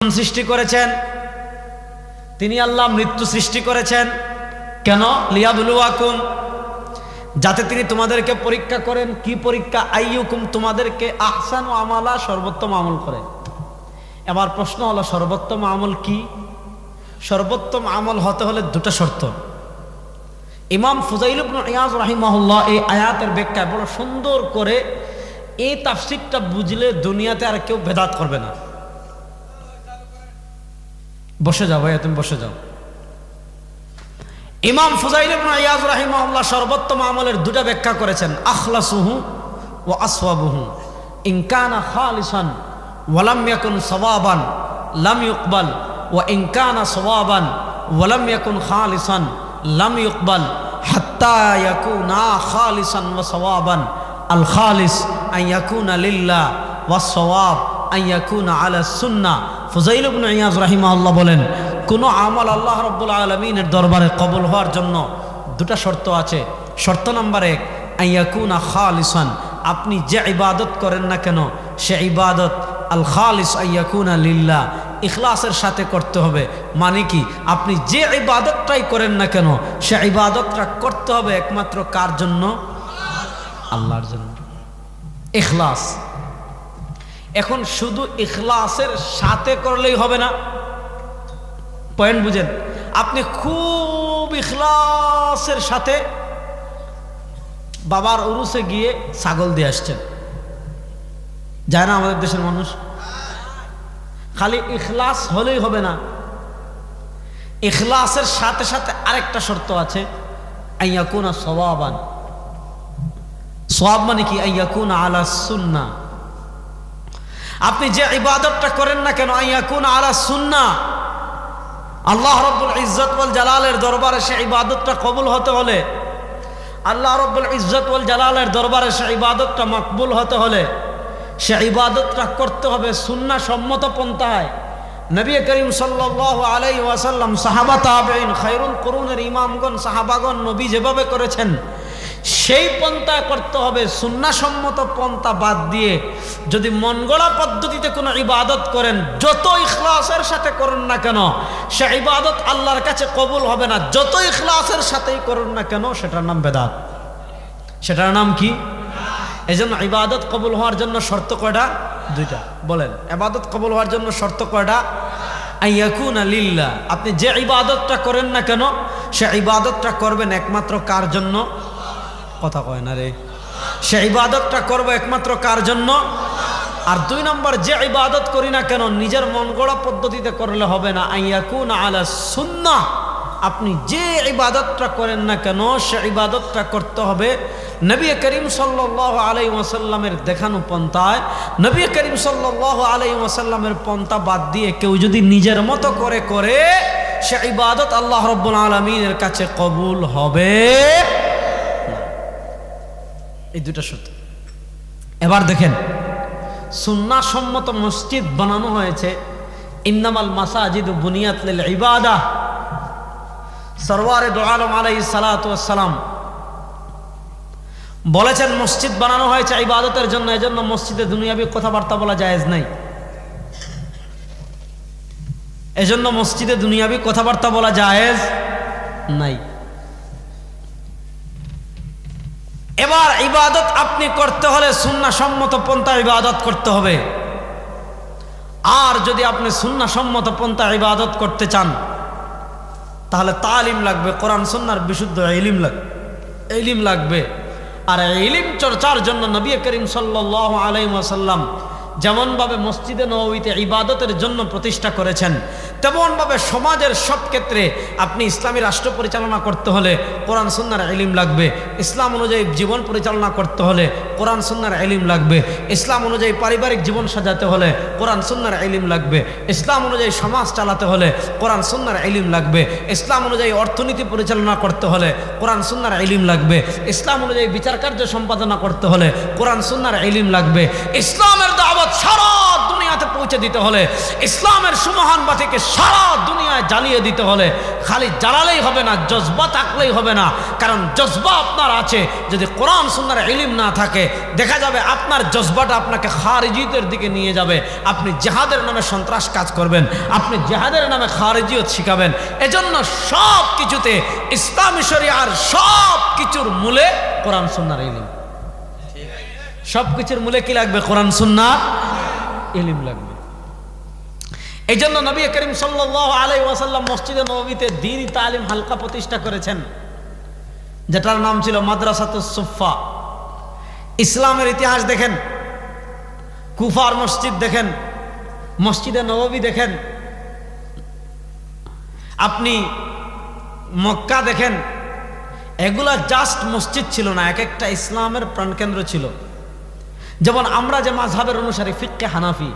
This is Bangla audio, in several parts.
জীবন সৃষ্টি করেছেন, তিনি আল্লাহ মৃত্যু সৃষ্টি করেছেন। কেন? লিয়াবলুয়াকুম, যাতে তিনি তোমাদেরকে পরীক্ষা করেন। কি পরীক্ষা? আইয়ুকুম, তোমাদেরকে আহসানু আমালা, সর্বোত্তম আমল করে। এবার প্রশ্ন হলো সর্বোত্তম আমল কি? সর্বোত্তম আমল হতে হলে দুটো শর্ত। ইমাম ফুজাইল ইবনে ইয়াজ রাহিমাহুল্লাহ এই আয়াতের ব্যাখ্যায় বড় সুন্দর করে এই তাফসীরটা বুঝলে দুনিয়াতে আর কেউ বেদাত করবে না। বসে যাও ভাইয়া, তুমি বসে যাও। ইমাম ফুজাইল ইবনে ইয়াজ রাহিমাহুল্লাহ সর্বোত্তম আমলের দুটো ব্যাখ্যা করেছেন, আখলাসুহু ওয়া আসওয়াবুহু। ইন কানা খালিসান ওয়া লাম ইয়াকুন সাওয়াবান লাম ইউকবাল, ওয়া ইন কানা সাওয়াবান ওয়া লাম ইয়াকুন খালিসান লাম ইউকবাল, হাত্তা ইয়াকুনা খালিসান ওয়া সাওয়াবান। আল খালিস আন ইয়াকুনা লিল্লাহ ওয়া সাওয়াব আন ইয়াকুনা আলা সুন্নাহ। ফুজাইল ইবনে ইয়াজ রাহিমাহুল্লাহ বলেন, কোন আমল আল্লাহ রাব্বুল আলামিনের দরবারে কবুল হওয়ার জন্য দুটো শর্ত আছে। শর্ত নাম্বার 1, আন ইয়াকুনা খালিসান, আপনি যে ইবাদত করেন না কেন সে ইবাদত আল খালিস আন ইয়াকুনা লিল্লাহ, ইখলাসের সাথে করতে হবে। মানে কি? আপনি যে ইবাদতটাই করেন না কেন সে ইবাদতটা করতে হবে একমাত্র কার জন্য? আল্লাহর জন্য। ইখলাস। এখন শুধু ইখলাসের সাথে করলেই হবে না। পয়েন্ট বুঝেন? আপনি খুব ইখলাসের সাথে বাবার উরুসে গিয়ে ছাগল দিয়ে আসছেন, যায় না আমাদের দেশের মানুষ? খালি ইখলাস হলেই হবে না, ইখলাসের সাথে সাথে আরেকটা শর্ত আছে, আইয়াকুনা সওয়াবান। সওয়াব মানে কি? আইয়াকুনা আলা সুন্নাহ। আপনি যে ইবাদতটা করেন না কেন আইয়াকুনা আলা সুন্নাহ, আল্লাহ রাব্বুল ইজ্জত ওয়াল জালালের দরবারে সে ইবাদতটা কবুল হতে হলে, আল্লাহ রাব্বুল ইজ্জত ওয়াল জালালের দরবারে সে ইবাদতটা মকবুল হতে হলে সে ইবাদতটা করতে হবে সুন্নাহ সম্মত পন্থায়। নবী করিম সাল্লাল্লাহু আলাইহি ওয়াসাল্লাম, সাহাবা তাবেঈন, খায়রুল কুরুনের ইমামগণ, সাহাবাগণ নবী যেভাবে করেছেন সেই পন্থা করতে হবে। সুন্নাহ সম্মত পন্থা বাদ দিয়ে যদি মন গড়া পদ্ধতিতে কোনো ইবাদত করেন, যত ইখলাসের সাথে করুন না কেন সে ইবাদত আল্লাহর কাছে কবুল হবে না। যত ইখলাসের সাথেই করুন না কেন সেটার নাম বেদাত। সেটার নাম কি? এজন্য ইবাদত কবুল হওয়ার জন্য শর্ত কয়টা? দুইটা। বলেন, ইবাদত কবুল হওয়ার জন্য শর্ত কয়টা? আইয়াকুনা লিল্লাহ, আপনি যে ইবাদতটা করেন না কেন সে ইবাদতটা করবেন একমাত্র কার জন্য? কথা কয় না রে। সে ইবাদতটা করবো একমাত্র কার জন্য? আর 2 নম্বর, যে ইবাদত করি না কেন নিজের মন গড়া পদ্ধতিতে করলে হবে না, আইয়াকুনা আলা সুন্নাহ। আপনি যে ইবাদতটা করেন না কেন সে ইবাদতটা করতে হবে নবী করিম সাল্লাল্লাহু আলাইহি ওয়াসাল্লামের দেখানো পন্থায়। নবী করিম সাল্লাল্লাহু আলাইহি ওয়াসাল্লামের পন্থা বাদ দিয়ে কেউ যদি নিজের মতো করে করে সে ইবাদত আল্লাহ রাব্বুল আলামিনের কাছে কবুল হবে না। এই দুটো শর্ত। এবার দেখেন, সুন্নাহ সম্মত মসজিদ বানানো হয়েছে। ইন্নামাল মাসাজিদু বুনিয়াত লিল ইবাদাহ। সরওয়ারে দু আলম আলাইহিস সালাতু ওয়াস সালাম বলেছেন মসজিদ বানানো হয়েছে ইবাদতের জন্য, এজন্য মসজিদে দুনিয়াবি কথাবার্তা বলা জায়েজ নাই। এজন্য মসজিদে দুনিয়াবি কথাবার্তা বলা জায়েজ নাই। এবার ইবাদত আপনি করতে হলে সুন্নাহ সম্মত পন্থা ইবাদত করতে হবে। আর যদি আপনি সুন্নাহ সম্মত পন্থা ইবাদত করতে চান তাহলে তালিম লাগবে, কোরআন সুন্নাহর বিশুদ্ধ ইলম লাগবে। আর ইলম চর্চার জন্য নবী করিম সাল্লাল্লাহু আলাইহি ওয়াসাল্লাম যেমনভাবে মসজিদে নববীতে ইবাদতের জন্য প্রতিষ্ঠা করেছেন, তেমনভাবে সমাজের সব ক্ষেত্রে আপনি ইসলামী রাষ্ট্র পরিচালনা করতে হলে কোরআন সুন্নাহর ইলম লাগবে। ইসলাম অনুযায়ী জীবন পরিচালনা করতে হলে কোরআন সুন্নাহর ইলম লাগবে। ইসলাম অনুযায়ী পারিবারিক জীবন সাজাতে হলে কোরআন সুন্নাহর ইলম লাগবে। ইসলাম অনুযায়ী সমাজ চালাতে হলে কোরআন সুন্নাহর ইলম লাগবে। ইসলাম অনুযায়ী অর্থনীতি পরিচালনা করতে হলে কোরআন সুন্নাহর ইলম লাগবে। ইসলাম অনুযায়ী বিচার কার্য সম্পাদনা করতে হলে কোরআন সুন্নাহর ইলম লাগবে। ইসলামের দাওয়াত সারা দুনিয়া জান্নাতে পৌঁছে দিতে হলে, ইসলামের সুমহান বাতিকে সারা দুনিয়ায় জ্বালিয়ে দিতে হলে খালি জ্বালালেই হবে না, জজবা থাকলেই হবে না। কারণ জজবা আপনার আছে, যদি কোরআন সুন্নাহর ইলম না থাকে দেখা যাবে আপনার জজবাটা আপনাকে খারিজিদের দিকে নিয়ে যাবে। আপনি জিহাদের নামে সন্ত্রাস কাজ করবেন, আপনি জিহাদের নামে খারিজিয়ত শিখাবেন। এজন্য সব কিছুতে ইসলামী শরিয়ার সব কিছুর মূলে কোরআন সুন্নাহর ইলম। সব কিছুর মূলে কি লাগবে? কোরআন সুন্নাহর ইলম লাগবে। এই জন্য নবী করিম সাল্লাল্লাহু আলাইহি ওয়াসাল্লাম মসজিদে নববীতে দ্বীনি তালিম হালকা প্রতিষ্ঠা করেছেন, যেটার নাম ছিল মাদ্রাসাতুস সুফফা। ইসলামের ইতিহাস দেখেন, কুফার মসজিদ দেখেন, মসজিদে নববী দেখেন, আপনি মক্কা দেখেন, এগুলা জাস্ট মসজিদ ছিল না, এক একটা ইসলামের প্রাণকেন্দ্র ছিল। যেমন আমরা যে মাযহাবের অনুসারী ফিকহে হানাফি,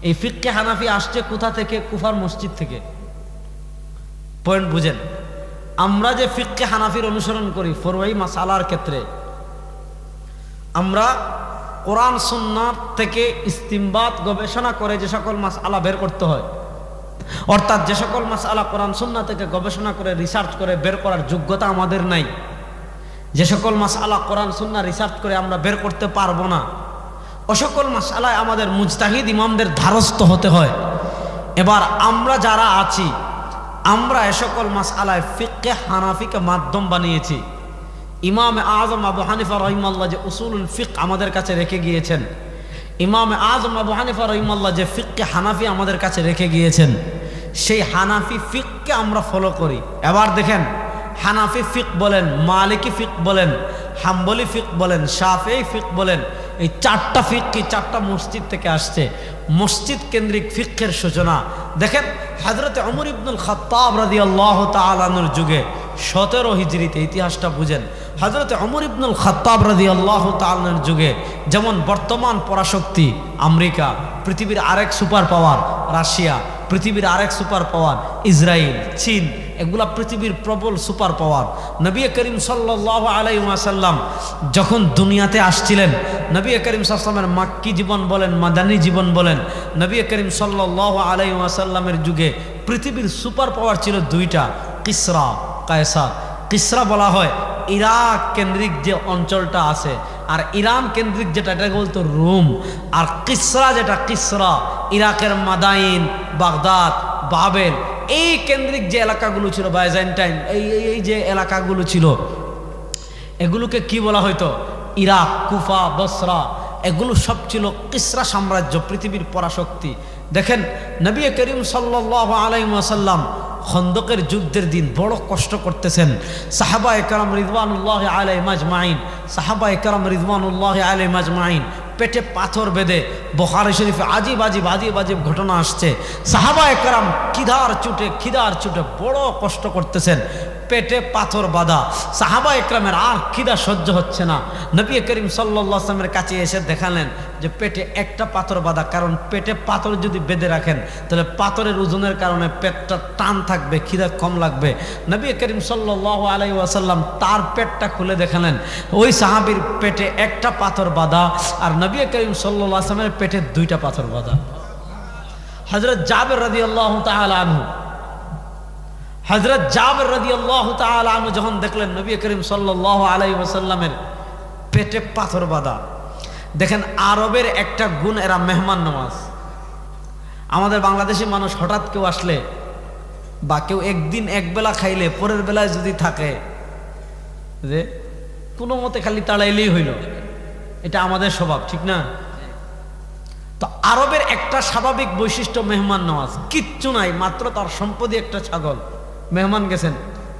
এই ফিকহে হানাফি আসছে কোথা থেকে? কুফার মসজিদ থেকে। পয়েন্ট বুঝেন? আমরা যে ফিকহে হানাফির অনুসরণ করি ফরওয়াই মাসালার ক্ষেত্রে, আমরা কোরআন সুন্নাহ থেকে ইস্তিমবাত গবেষণা করে যে সকল মাসআলা বের করতে হয়, অর্থাৎ যে সকল মাসআলা কোরআন সুন্নাহ থেকে গবেষণা করে রিসার্চ করে বের করার যোগ্যতা আমাদের নাই, যে সকল মাসআলা কোরআন সুন্নাহ রিসার্চ করে আমরা বের করতে পারবো না, ও সকল মাসআলায় আমাদের মুজতাহিদ ইমামদের ধারস্থ হতে হয়। এবার আমরা যারা আছি, আমরা এ সকল মাসআলায় ফিকহে হানাফিকে মাধ্যম বানিয়েছি। ইমাম আজম আবু হানিফা রাহিমাহুল্লাহ যে উসুলুল ফিকহ আমাদের কাছে রেখে গিয়েছেন, ইমাম আজম আবু হানিফা রাহিমাহুল্লাহ যে ফিকহে হানাফি আমাদের কাছে রেখে গিয়েছেন, সেই হানাফি ফিকহকে আমরা ফলো করি। এবার দেখেন, হানাফি ফিকহ বলেন, মালিকি ফিকহ বলেন, হাম্বলি ফিকহ বলেন, শাফিঈ ফিকহ বলেন, এই চারটা ফিকহ কি চারটা মসজিদ থেকে আসছে। মসজিদ কেন্দ্রিক ফিকহের সূচনা দেখেন হযরত ওমর ইবনুল খাত্তাব রাদিয়াল্লাহু তাআলা আনহুর যুগে 17 হিজরিতে, ইতিহাসটা বুঝেন, হযরত ওমর ইবনুল খাত্তাব রাদিয়াল্লাহু তাআলা আনহুর যুগে যেমন বর্তমান পরাশক্তি আমেরিকা, পৃথিবীর আরেক সুপার পাওয়ার রাশিয়া, পৃথিবীর আরেক সুপার পাওয়ার ইসরায়েল, চীন, এগুলা পৃথিবীর প্রবল সুপার পাওয়ার। নবী করিম সাল্লাল্লাহু আলাইহি ওয়াসাল্লাম যখন দুনিয়াতে আসছিলেন, নবী করিম সাল্লাল্লাহু আলাইহি ওয়াসাল্লামের মাক্কি জীবন বলেন, মাদানী জীবন বলেন, নবী করিম সাল্লাল্লাহু আলাইহি ওয়াসাল্লামের যুগে পৃথিবীর সুপার পাওয়ার ছিল দুইটা, কিসরা, কায়সার। কিসরা বলা হয় ইরাক কেন্দ্রিক যে অঞ্চলটা আছে, আর ইরান কেন্দ্রিক যেটা এটাকে বলতো রোম। আর কিসরা যেটা, কিসরা ইরাকের মাদাইন, বাগদাদ, বাবেল, এই কেন্দ্রিক যে এলাকাগুলো ছিল, বাইজেন্টাইন, এই যে এলাকাগুলো ছিল, এগুলোকে কি বলা হয়তো? ইরাক, কুফা, বসরা, এগুলো সব ছিল কিসরা সাম্রাজ্য, পৃথিবীর পরাশক্তি। দেখেন নবী করিম সাল্লাল্লাহু আলাইহি ওয়াসাল্লাম খন্দকের যুদ্ধের দিন বড় কষ্ট করতেছেন। সাহাবায়ে কেরাম রিদওয়ানুল্লাহি আলাইহিম আজমাইন, সাহাবায়ে কেরাম রিদওয়ানুল্লাহি আলাইহিম আজমাইন পেটে পাথর বেঁধে, বুখারী শরীফে আজীব আজীব ঘটনা আসছে। সাহাবায়ে কেরাম খিদার চুটে বড় কষ্ট করতেছেন, পেটে পাথর বাঁধা। সাহাবায়ে কেরামের আর খিদা সহ্য হচ্ছে না। নবী করিম সাল্লাল্লাহু আলাইহি ওয়াসাল্লামের কাছে এসে দেখালেন যে পেটে একটা পাথর বাঁধা, কারণ পেটে পাথর যদি বেঁধে রাখেন তাহলে পাথরের ওজনের কারণে পেটটা টান থাকবে, খিদা কম লাগবে। নবী করিম সাল্লাল্লাহু আলাইহি ওয়াসাল্লাম তার পেটটা খুলে দেখালেন, ওই সাহাবীর পেটে একটা পাথর বাঁধা, আর নবী করিম সাল্লাল্লাহু আলাইহি ওয়াসাল্লামের পেটে দুইটা পাথর বাঁধা। হযরত জাবের রাদিয়াল্লাহু তাআলা আনহু, হযরত জাবের রাদিয়াল্লাহু তাআলা আনহু যখন দেখলেন নবী করিম সাল্লাল্লাহু আলাইহি ওয়াসাল্লামের পেটে পাথর বাঁধা, দেখেন আরবের একটা গুণ, এরা মেহমান নওয়াজ। আমাদের বাংলাদেশি মানুষ হঠাৎ কেউ আসলে বা কেউ একদিন একবেলা খাইলে পরের বেলায় যদি থাকে যে কোনো মতে খালি তাড়াইলেই হইল, এটা আমাদের স্বভাব, ঠিক না? তো আরবের একটা স্বাভাবিক বৈশিষ্ট্য মেহমান নওয়াজ, কিচ্ছু নাই, মাত্র তার সম্পত্তি একটা ছাগল, মেহমান গেছেন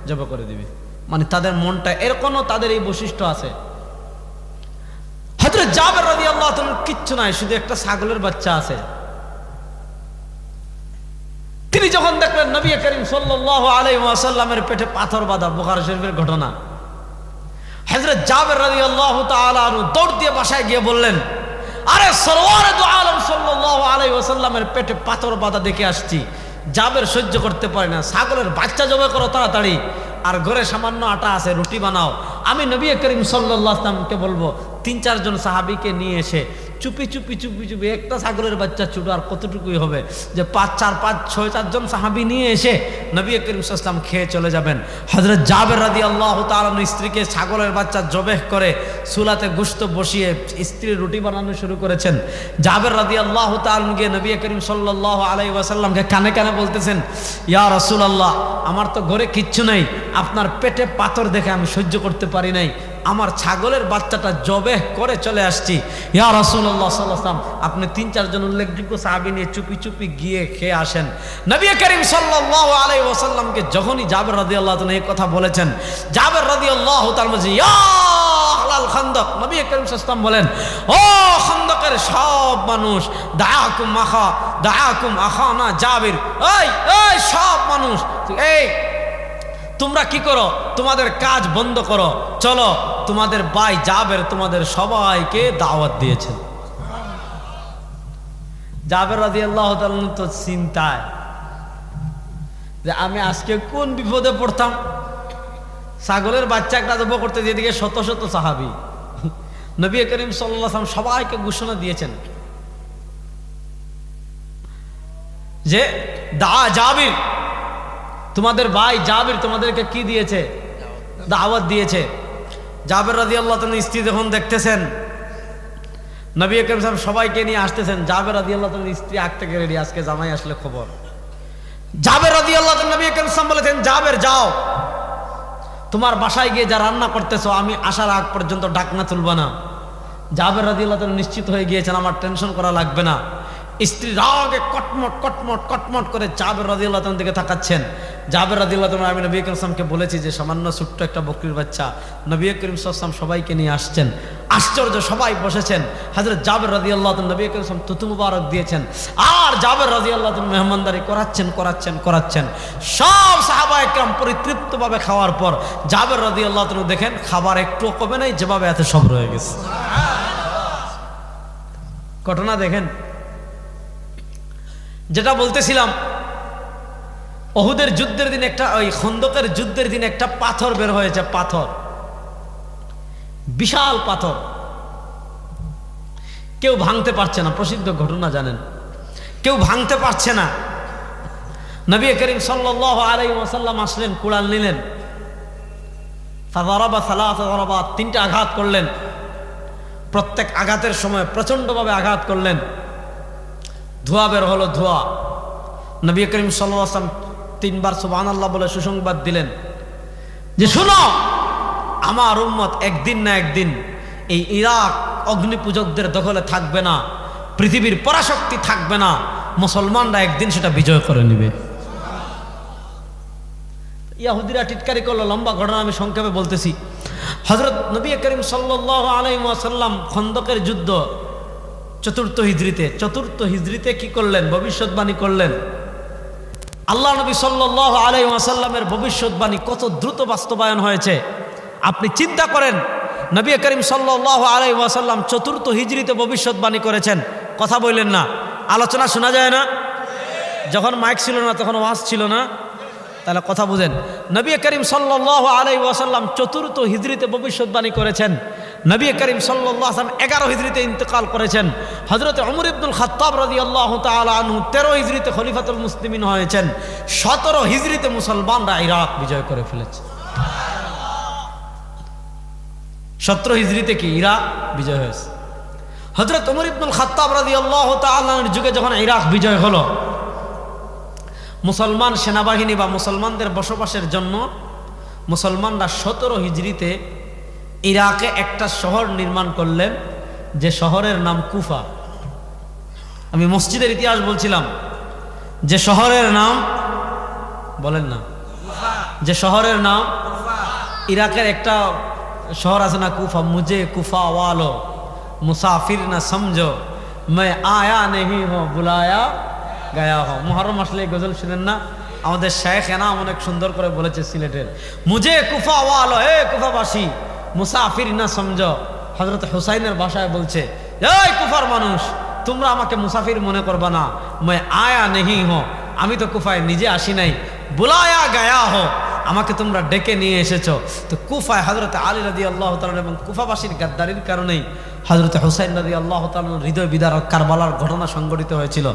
জবাই করে দিবে, মানে তাদের মনটা এরকমও, তাদের এই বৈশিষ্ট্য আছে। হযরত জাবের রাদিয়াল্লাহু তাআলা কিচ্ছু নাই, শুধু একটা ছাগলের বাচ্চা আছে। তিনি যখন দেখলেন নবী করিম সাল্লাল্লাহু আলাইহি ওয়াসাল্লামের পেটে পাথর বাঁধা, বুখারী শরীফের ঘটনা, হযরত জাবের রাদিয়াল্লাহু তাআলা আনহু দৌড় দিয়ে বাসায় গিয়ে বললেন, আরে সরওয়ারে দু আলম সাল্লাল্লাহু আলাইহি ওয়াসাল্লামের পেটে পাথর বাঁধা দেখে আসছি। জাবের সহ্য করতে পারে না, ছাগলের বাচ্চা জবাই করো তাড়াতাড়ি, আর ঘরে সামান্য আটা আছে, রুটি বানাও। আমি নবী করিম সাল্লাল্লাহু আলাইহি ওয়াসাল্লামকে বলবো 3-4 জন সাহাবীকে নিয়ে এসে চুপি চুপি চুপি চুপি একটা ছাগলের বাচ্চা ছোট আর কতটুকুই হবে যে 4 জন সাহাবী নিয়ে এসে নবী করিম সাল্লাল্লাহু আলাইহি ওয়াসাল্লাম খেয়ে চলে যাবেন। হযরত জাবের রাদিয়াল্লাহু তাআলা স্ত্রীকে ছাগলের বাচ্চা জবেহ করে চুলাতে গোশত বসিয়ে স্ত্রী রুটি বানানো শুরু করেছেন। জাবের রাদিয়াল্লাহু তাআলা গিয়ে নবী করিম সাল্লাল্লাহু আলাইহি ওয়াসাল্লামকে কানে কানে বলতেছেন, ইয়া রাসূলুল্লাহ, আমার তো ঘরে কিচ্ছু নেই, আপনার পেটে পাথর দেখে আমি সহ্য করতে পারি নাই, আমার ছাগলের বাচ্চাটা জবেহ করে চলে আসছি। ইয়া রাসূলুল্লাহ সাল্লাল্লাহু আলাইহি ওয়াসাল্লাম, আপনি 3-4 জন উল্লেখযোগ্য সাহাবী নিয়ে চুপি চুপি গিয়ে খেয়ে আসেন। নবী করিম সাল্লাল্লাহু আলাইহি ওয়াসাল্লামকে যখনই জাবের রাদিয়াল্লাহু তাআলা এই কথা বলেছেন, জাবের রাদিয়াল্লাহু তাআলা বলেন, ইয়া আহলাল খান্দক, নবী করিম সাল্লাল্লাহু আলাইহি ওয়াসাল্লাম বলেন, ও খন্দকের সব মানুষ, দাআকুম আখানা জাবির, এই সব মানুষ, এই তোমরা কি করো, তোমাদের কাজ বন্ধ করো, চলো তোমাদের ভাই জাবের তোমাদের সবাইকে দাওয়াত দিয়েছেন। জাবের রাদিয়াল্লাহু তাআলা তো চিন্তায় যে আমি আজকে কোন বিপদে পড়তাম। ছাগলের বাচ্চা একটা জব করতে যেদিকে শত শত সাহাবী, নবী করিম সাল্লাল্লাহু আলাইহি ওয়াসাল্লাম সবাইকে ঘোষণা দিয়েছেন যে জাবির, তোমাদের ভাই জাবির তোমাদেরকে কি দিয়েছে, দাওয়াত দিয়েছে। জাবের রাদিয়াল্লাহু তাআলা স্ত্রী যখন দেখতেছেন নবী করিম সাল্লাল্লাহু আলাইহি ওয়াসাল্লাম সবাইকে নিয়ে আসতেছেন, জাবের রাদিয়াল্লাহু তাআলা স্ত্রী আগ থেকে রেডি, আজকে জামাই আসলে খবর। জাবের রাদিয়াল্লাহু তাআলা নবী করিম সাল্লাল্লাহু আলাইহি ওয়াসাল্লাম বলেছেন, জাবের যাও, তোমার বাসায় গিয়ে যা রান্না করতেছো আমি আসার আগ পর্যন্ত ডাকনা তুলব না। জাবের রাদিয়াল্লাহু তাআলা নিশ্চিত হয়ে গিয়েছেন, আমার টেনশন করা লাগবে না। স্ত্রী রাগে কটমট কটমট কটমট করে জাবের রাদিয়াল্লাহু তাআলার দিকে তাকাচ্ছেন। জাবের রাদিয়াল্লাহু তাআলা, আমি নবী করিম সাল্লাল্লাহু আলাইহি ওয়াসাল্লামকে বলেছি যে সামান্য ছোট্ট একটা বকরির বাচ্চা, নবী করিম সাল্লাল্লাহু আলাইহি ওয়াসাল্লাম সবাইকে নিয়ে আসছেন। আশ্চর্য, সবাই বসেছেন। হযরত জাবের রাদিয়াল্লাহু তাআলা নবী করিম সাল্লাল্লাহু আলাইহি ওয়াসাল্লাম তুতু মুবারক দিয়েছেন, আর জাবের রাদিয়াল্লাহু তাআলা মেহমানদারি করাচ্ছেন। সব সাহাবায়ে কেরাম পরিতৃপ্তভাবে খাওয়ার পর জাবের রাদিয়াল্লাহু তাআলা দেখেন খাবার একটু কমে নাই, যেভাবে এত সব রয়ে গেছে। ঘটনা দেখেন, যেটা বলতেছিলাম, উহুদের যুদ্ধের দিন একটা, ওই খন্দকের যুদ্ধের দিন একটা পাথর বের হয়েছে, পাথর, বিশাল পাথর, কেউ ভাঙতে পারছে না। প্রসিদ্ধ ঘটনা জানেন, কেউ ভাঙতে পারছে না। নবী করিম সাল্লাল্লাহু আলাইহি ওয়াসাল্লাম আসলেন, কুড়াল নিলেন, ফাদারাবা সালাসা দারাবাত, 3টা আঘাত করলেন। প্রত্যেক আঘাতের সময় প্রচন্ডভাবে আঘাত করলেন, ধোঁয়া বের হলো, ধোঁয়া। নবী করিম সাল্লাল্লাহু আলাইহি ওয়াসাল্লাম 3 বার সুবহানাল্লাহ বলে সুসংবাদ দিলেন যে শুনো, আমার উম্মত একদিন না একদিন এই ইরাক অগ্নিপূজকদের দখলে থাকবে না, পৃথিবীর পরাশক্তি থাকবে না, মুসলমানরা একদিন সেটা বিজয় করে নেবে। ইহুদিরা টিটকারি করলো, লম্বা ঘটনা আমি সংক্ষেপে বলতেছি। হযরত নবী করিম সাল্লাল্লাহু আলাইহি ওয়াসাল্লাম খন্দকের যুদ্ধ 4th হিজরিতে কি করলেন, ভবিষ্যৎবাণী করলেন। আল্লাহ নবী সাল্লাল্লাহু আলাইহি ওয়াসাল্লামের ভবিষ্যৎবাণী কত দ্রুত বাস্তবায়ন হয়েছে আপনি চিন্তা করেন। নবী করিম সাল্লাল্লাহু আলাইহি ওয়াসাল্লাম 4th হিজরিতে ভবিষ্যৎবাণী করেছেন। কথা বললেন না, আলোচনা শোনা যায় না? যখন মাইক ছিল না তখন ওয়াজ ছিল না, তাহলে কথা বুঝেন। নবী করিম সাল্লাল্লাহু আলাইহি ওয়াসাল্লাম 4th হিজরিতে ভবিষ্যৎবাণী করেছেন। নবী করিম সাল্লাল্লাহু আলাইহি ওয়াসাল্লাম 11 হিজরিতে ইন্তেকাল করেছেন। হযরত ওমর ইবনুল খাত্তাব রাদিয়াল্লাহু তাআলা আনহু 13 হিজরিতে খলিফাতুল মুসলিমিন হয়েছেন। 17 হিজরিতে মুসলমানরা ইরাক বিজয় করে ফেলেছে। 17 হিজরিতে কি ইরাক বিজয় হয়েছে। হযরত ওমর ইবনুল খাত্তাব রাদিয়াল্লাহু তাআলা আনহুর যুগে যখন ইরাক বিজয় হলো, মুসলমান সেনাবাহিনী বা মুসলমানদের বসবাসের জন্য মুসলমানরা 17 হিজরিতে ইরাকে একটা শহর নির্মাণ করলেন, যে শহরের নাম কুফা। আমি মসজিদের ইতিহাস বলছিলাম, যে শহরের নাম বলেন না, যে শহরের নাম ইরাকের একটা শহর আছে না কুফা। মুঝে কুফা ওয়ালো মুসাফির না সমঝো, मैं आया नहीं हो बुलाया গায়া হো। মুহররম আসলে গজল শুনেন না? আমাদের শেখ এনাম অনেক সুন্দর করে বলেছে সিলেটের, মুঝে কুফা ওয়ালো, হে কুফাবাসী, মুসাফির না সমঝো। হযরত হুসাইনের ভাষায় বলছে, এই কুফার মানুষ, তোমরা আমাকে মুসাফির মনে করবা না। मैं आया नहीं हो, আমি তো কুফায় নিজে আসি নাই। বুলায়া গায়া হো, আমাকে তোমরা ডেকে নিয়ে এসেছো। তো কুফায় হযরত আলী রাদিয়াল্লাহু তাআলা এবং কুফাবাসীর গাদ্দারির কারণেই হযরত হুসাইন রাদিয়াল্লাহু তাআলা হৃদয় বিদারক কারবালার ঘটনা সংঘটিত হয়েছিল।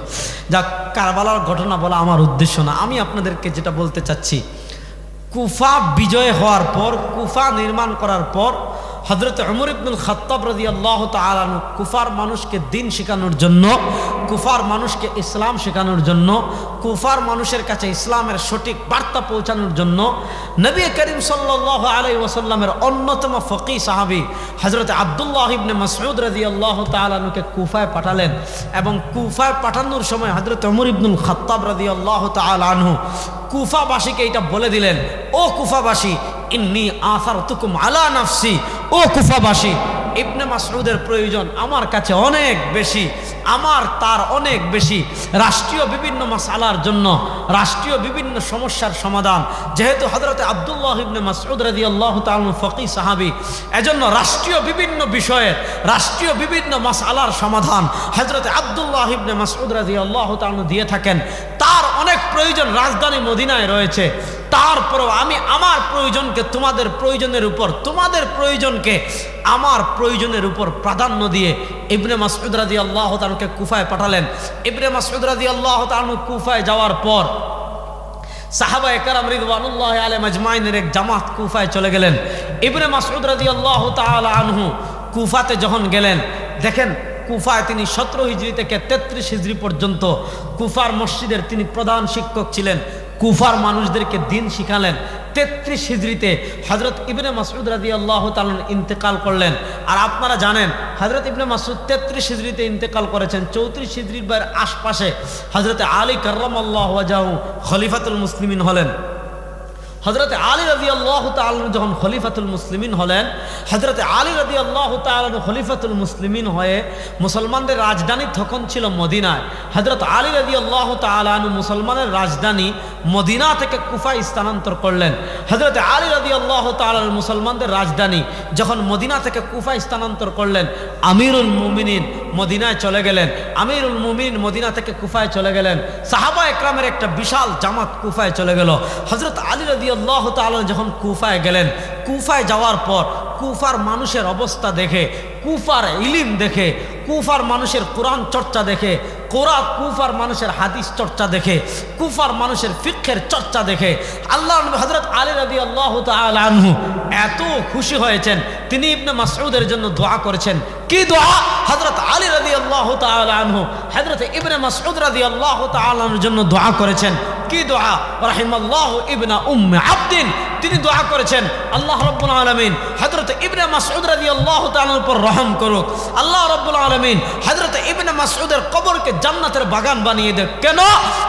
যা কারবালার ঘটনা বলা আমার উদ্দেশ্য না, আমি আপনাদেরকে যেটা বলতে চাচ্ছি, কুফা বিজয় হওয়ার পর, কুফা নির্মাণ করার পর হযরত উমর ইবনুল খাত্তাব রাদিয়াল্লাহু তাআলা আনহু কুফার মানুষকে দিন শেখানোর জন্য, কুফার মানুষকে ইসলাম শেখানোর জন্য, কুফার মানুষের কাছে ইসলামের সঠিক বার্তা পৌঁছানোর জন্য নবী করিম সাল্লাল্লাহু আলাইহি ওয়াসাল্লামের অন্যতম ফকিহ সাহাবী হযরত আব্দুল্লাহ ইবনে মাসউদ রাদিয়াল্লাহু তাআলা আনহুকে কুফায় পাঠালেন। এবং কুফায় পাঠানোর সময় হযরত উমর ইবনুল খাত্তাব রাদিয়াল্লাহু তাআলা আনহু কুফাবাসীকে এটা বলে দিলেন, ও কুফাবাসী, ইন্নী আসারতুকুম আলা নাফসি, ও কুফাবাসী, ইবনে মাসউদের প্রয়োজন আমার কাছে অনেক বেশি, আমার তার অনেক বেশি রাষ্ট্রীয় বিভিন্ন মাসালার জন্য, রাষ্ট্রীয় বিভিন্ন সমস্যার সমাধান। যেহেতু হযরত আব্দুল্লাহ ইবনে মাসউদ রাদিয়াল্লাহু তাআলা ফকিহ সাহাবী, এজন্য রাষ্ট্রীয় বিভিন্ন বিষয়ের, রাষ্ট্রীয় বিভিন্ন মাসালার সমাধান হযরত আব্দুল্লাহ ইবনে মাসউদ রাদিয়াল্লাহু তাআলা দিয়ে থাকেন। তার অনেক প্রয়োজন রাজধানী মদিনায় রয়েছে, তারপরও আমি আমার প্রয়োজনকে তোমাদের প্রয়োজনের উপর, তোমাদের প্রয়োজনকে আমার প্রয়োজনের উপর প্রাধান্য দিয়ে ইবনে মাসউদ রাদিয়াল্লাহু তাআলাকে কুফায় পাঠালেন। ইবনে মাসউদ রাদিয়াল্লাহু তাআলা কুফায় যাওয়ার পর সাহাবায়ে কেরাম রিদওয়ানুল্লাহি আলাইহিম আজমাইনের এক জামাত কুফায় চলে গেলেন। ইবনে মাসউদ রাদিয়াল্লাহু তাআলা আনহু কুফাতে যখন গেলেন, দেখেন কুফায় তিনি 17 হিজরি থেকে 33 হিজরি পর্যন্ত কুফার মসজিদের তিনি প্রধান শিক্ষক ছিলেন, কুফার মানুষদেরকে দিন শিখালেন। 33 হিজরিতে হযরত ইবনে মাসউদ রাদিয়াল্লাহু তাআলা ইন্তেকাল করলেন। আর আপনারা জানেন হযরত ইবনে মাসউদ 33 হিজরিতে ইন্তেকাল করেছেন। 34 হিজরির আশপাশে হযরত আলী কাররামাল্লাহু ওয়াজহাহু খলিফাতুল মুসলিমিন হলেন। হযরত আলী রাদিয়াল্লাহু তাআলা যখন খলিফাতুল মুসলিমিন হলেন, হযরত আলী রাদিয়াল্লাহু তাআলা খলিফাতুল মুসলিমিন হয়ে মুসলমানদের রাজধানী তখন ছিল মদিনায়। হযরত আলী রাদিয়াল্লাহু তাআলা মুসলমানের রাজধানী মদিনা থেকে কুফায় স্থানান্তর করলেন। হযরত আলী রাদিয়াল্লাহু তাআলা মুসলমানদের রাজধানী যখন মদিনা থেকে কুফায় স্থানান্তর করলেন, আমিরুল মুমিনিন মদিনায় চলে গেলেন। আমিরুল মুমিনিন মদিনা থেকে কুফায় চলে গেলেন। সাহাবা একরামের একটা বিশাল জামাত কুফায় চলে গেল। হযরত আলী রাদিয়াল্লাহু তাআলা যখন কুফায় গেলেন, কুফায় যাওয়ার পর কুফার মানুষের অবস্থা দেখে, কুফার ইলিম দেখে, কুফার মানুষের কোরআন চর্চা দেখে, কুফার মানুষের হাদিস চর্চা দেখে, কুফার মানুষের ফিকহের চর্চা দেখে আল্লাহ নবী হযরত আলী রাদিয়াল্লাহু তাআলা আনহু এত খুশি হয়েছেন, তিনি ইবনে মাসউদের জন্য দোয়া করেছেন। কি দোয়া? হযরত আলী রাদিয়াল্লাহু তাআলা আনহু হযরত ইবনে মাসউদ রাদিয়াল্লাহু তাআলা আনহুর জন্য দোয়া করেছেন। কি দোয়া? রাহিমাল্লাহু ইবনা উম্মে আবদিন, তিনি দোয়া করেছেন আল্লাহ রাব্বুল আলামিন হযরত ইবনে মাসউদ রাদিয়াল্লাহু তাআলার উপর রহম করুক। আল্লাহ রাব্বুল আলামিন হযরত ইবনে মাসউদের কবরকে জান্নাতের বাগান বানিয়ে দেন। কেন?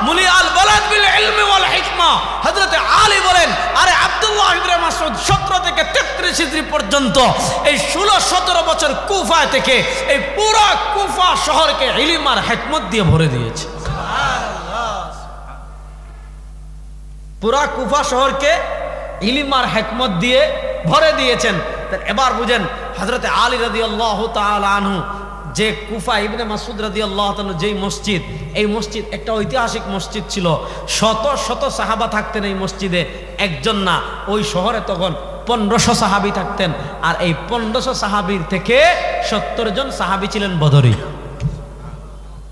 মুলিয়াল বালাদ বিল ইলমি ওয়াল হিকমা। হযরত আলী বলেন, আরে আব্দুল্লাহ ইবনে মাসউদ 17 থেকে 33 হিজরি পর্যন্ত এই 16-17 বছর কুফা থেকে এই পুরো কুফা শহরকে ইলম আর হিকমত দিয়ে ভরে দিয়েছে। পুরা কুফা শহরকে ইলম আর হিকমত দিয়ে ভরে দিয়েছেন। এবার বুঝেন হযরত আলী রাদিয়াল্লাহু তাআলা আনহু যে কুফা, ইবনে মাসউদ রাদিয়াল্লাহু তাআলা যেই মসজিদ, এই মসজিদ একটা ঐতিহাসিক মসজিদ ছিল। শত শত সাহাবা থাকতেন এই মসজিদে, একজন না, ওই শহরে তখন 1500 সাহাবী থাকতেন। আর এই 1500 সাহাবীর থেকে 70 জন সাহাবী ছিলেন বদরি।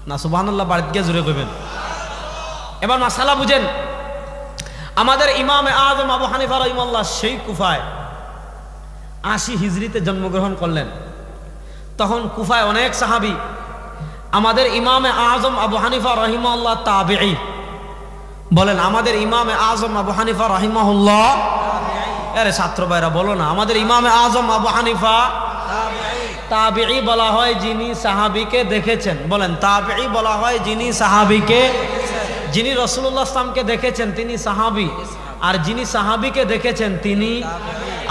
না সুবহানাল্লাহ, বাড়িতে গিয়ে জুড়ে কইবেন। এবার মাসালা বুঝেন, আমাদের ইমামে আজম আবু হানিফা রাহিমাহুল্লাহ সেই কুফায় 80 হিজরিতে জন্মগ্রহণ করলেন। তখন কুফায় অনেক সাহাবী। আমাদের ইমামে আজম আবু হানিফা রাহিমাহুল্লাহ তাবিঈ। বলেন আমাদের ইমামে আজম আবু হানিফা রাহিমাহুল্লাহ, আরে ছাত্র ভাইরা বলো না, আমাদের ইমামে আজম আবু হানিফা তাবিঈ বলা হয় যিনি সাহাবীকে দেখেছেন। বলেন তাবিঈ বলা হয় যিনি সাহাবীকে, যিনি রাসূলুল্লাহ সাল্লাল্লাহু আলাইহি ওয়াসাল্লামকে দেখেছেন তিনি সাহাবী, আর যিনি সাহাবীকে দেখেছেন তিনি।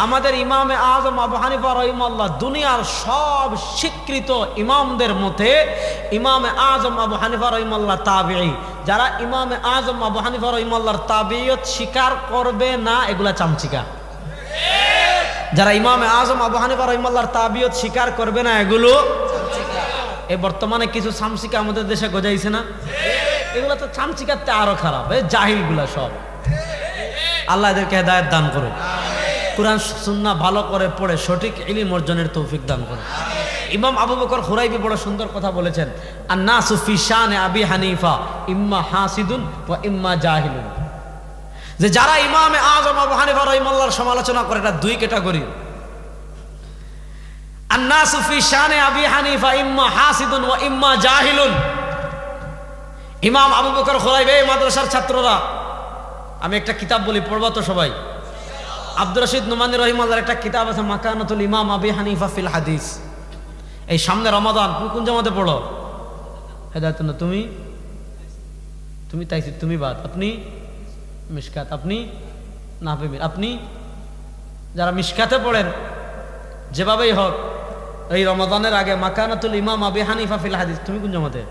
আমাদের ইমামে আজম আবু হানিফা রাহিমাহুল্লাহ দুনিয়ার সব স্বীকৃত ইমামদের মধ্যে ইমামে আজম আবু হানিফা রাহিমাহুল্লাহ তাবিঈ। যারা ইমামে আজম আবু হানিফা রাহিমাহুল্লাহর তাবিঈয়ত স্বীকার করবে না, এগুলা চামচিকা। যারা ইমামে আজম আবু হানিফা রাহিমাহুল্লাহর তাবিঈয়ত স্বীকার করবে না, এগুলো চামচিকা। এই বর্তমানে কিছু চামচিকা আমাদের দেশে গজাইছে না, এগুলো তো চামচিকাতে আরো খারাপ, জাহিলগুলা সব। আল্লাহ এদেরকে হেদায়েত দান করুন, কুরআন সুন্নাহ ভালো করে পড়ে সঠিক ইলম অর্জনের তৌফিক দান করুন। ইমাম আবু বকর খুরাইবি বড় সুন্দর কথা বলেছেন, আন-নাসু ফি শানে আবি হানিফা ইম্মা হাসিদুন ওয়া ইম্মা জাহিলুন, যে যারা ইমামে আযম আবু হানিফা রাহিমাহুল্লাহর সমালোচনা করে এটা দুই ক্যাটাগরি। আন-নাসু ফি শানে আবি হানিফা ইম্মা হাসিদুন ওয়া ইম্মা জাহিলুন। ইমাম আবু বকর খুরাইবি মাদ্রাসার ছাত্ররা, আমি একটা কিতাব বলি, পড়বা তো সবাই? আব্দুর রশিদ নোমানী রহিমাহুল্লাহর একটা কিতাব আছে মাকানাতুল ইমাম আবি হানিফা ফিল হাদিস। এই সামনে রমাদান, তুমি কোন জামাতে পড়ো? হেদায়েত না, তুমি তাইসির, তুমি বাদ, আপনি মিশকাত, আপনি নাহবি, আপনি যারা মিশকাতে পড়েন যেভাবেই হোক এই রমাদানের আগে মাকানাতুল ইমাম আবি হানিফা ফিল হাদিস, তুমি কোন জামাতে?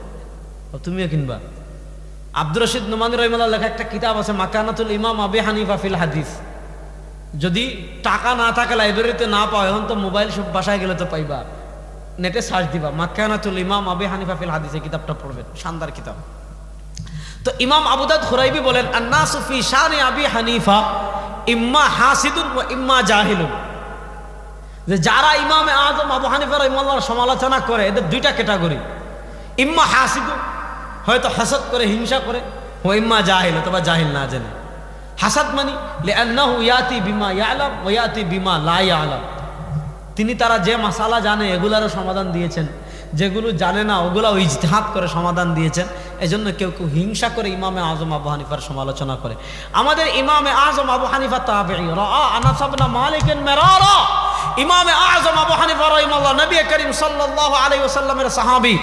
তুমিও কিনবা। আব্দুর রশিদ নোমানী রহিমাহুল্লাহর লেখা একটা কিতাব আছে মাকানাতুল ইমাম আবি হানিফা ফিল হাদিস। যদি টাকা না থাকে, লাইব্রেরিতে না পাও, এখন তো মোবাইল সব বাসায় গেলে তো পাইবা, নেটে সার্চ দিবা মাকানাতুল ইমাম আবি হানিফা ফিল হাদিস, এই কিতাবটা পড়বেন, শানদার কিতাব। তো ইমাম আবু দাউদ খুরাইবি বলেন, আন-নাসু ফি শানি আবি হানিফা ইম্মা হাসিদুন ওয়া ইম্মা জাহিলুন, যে যারা ইমামে আযম আবু হানিফা রাহিমাহুল্লাহর সমালোচনা করে এদের দুইটা ক্যাটাগরি, ইম্মা হাসিদুন, হয়তো হাসাদ করে, হিংসা করে, ওয়া ইম্মা জাহিল, অথবা জাহিল না জেনে। হাসাদ মানি লিআন্নাহু ইয়াতি বিমা ইয়ালাম ওয়া ইয়াতি বিমা লা ইয়ালাম, তিনি তারা যে মাসালা জানে এগুলারও সমাধান দিয়েছেন, যেগুলো জানে না ওগুলাও ইজতিহাদ করে সমাধান দিয়েছেন। এজন্য কেউ কেউ হিংসা করে ইমামে আযম আবু হানিফার সমালোচনা করে। আমাদের ইমামে আযম আবু হানিফা তাবিঈ, রাআ আনাস ইবনে মালিকের মিরারা। ইমামে আযম আবু হানিফা রাহিমাহুল্লাহ নবী করিম সাল্লাল্লাহু আলাইহি ওয়াসাল্লামের সাহাবী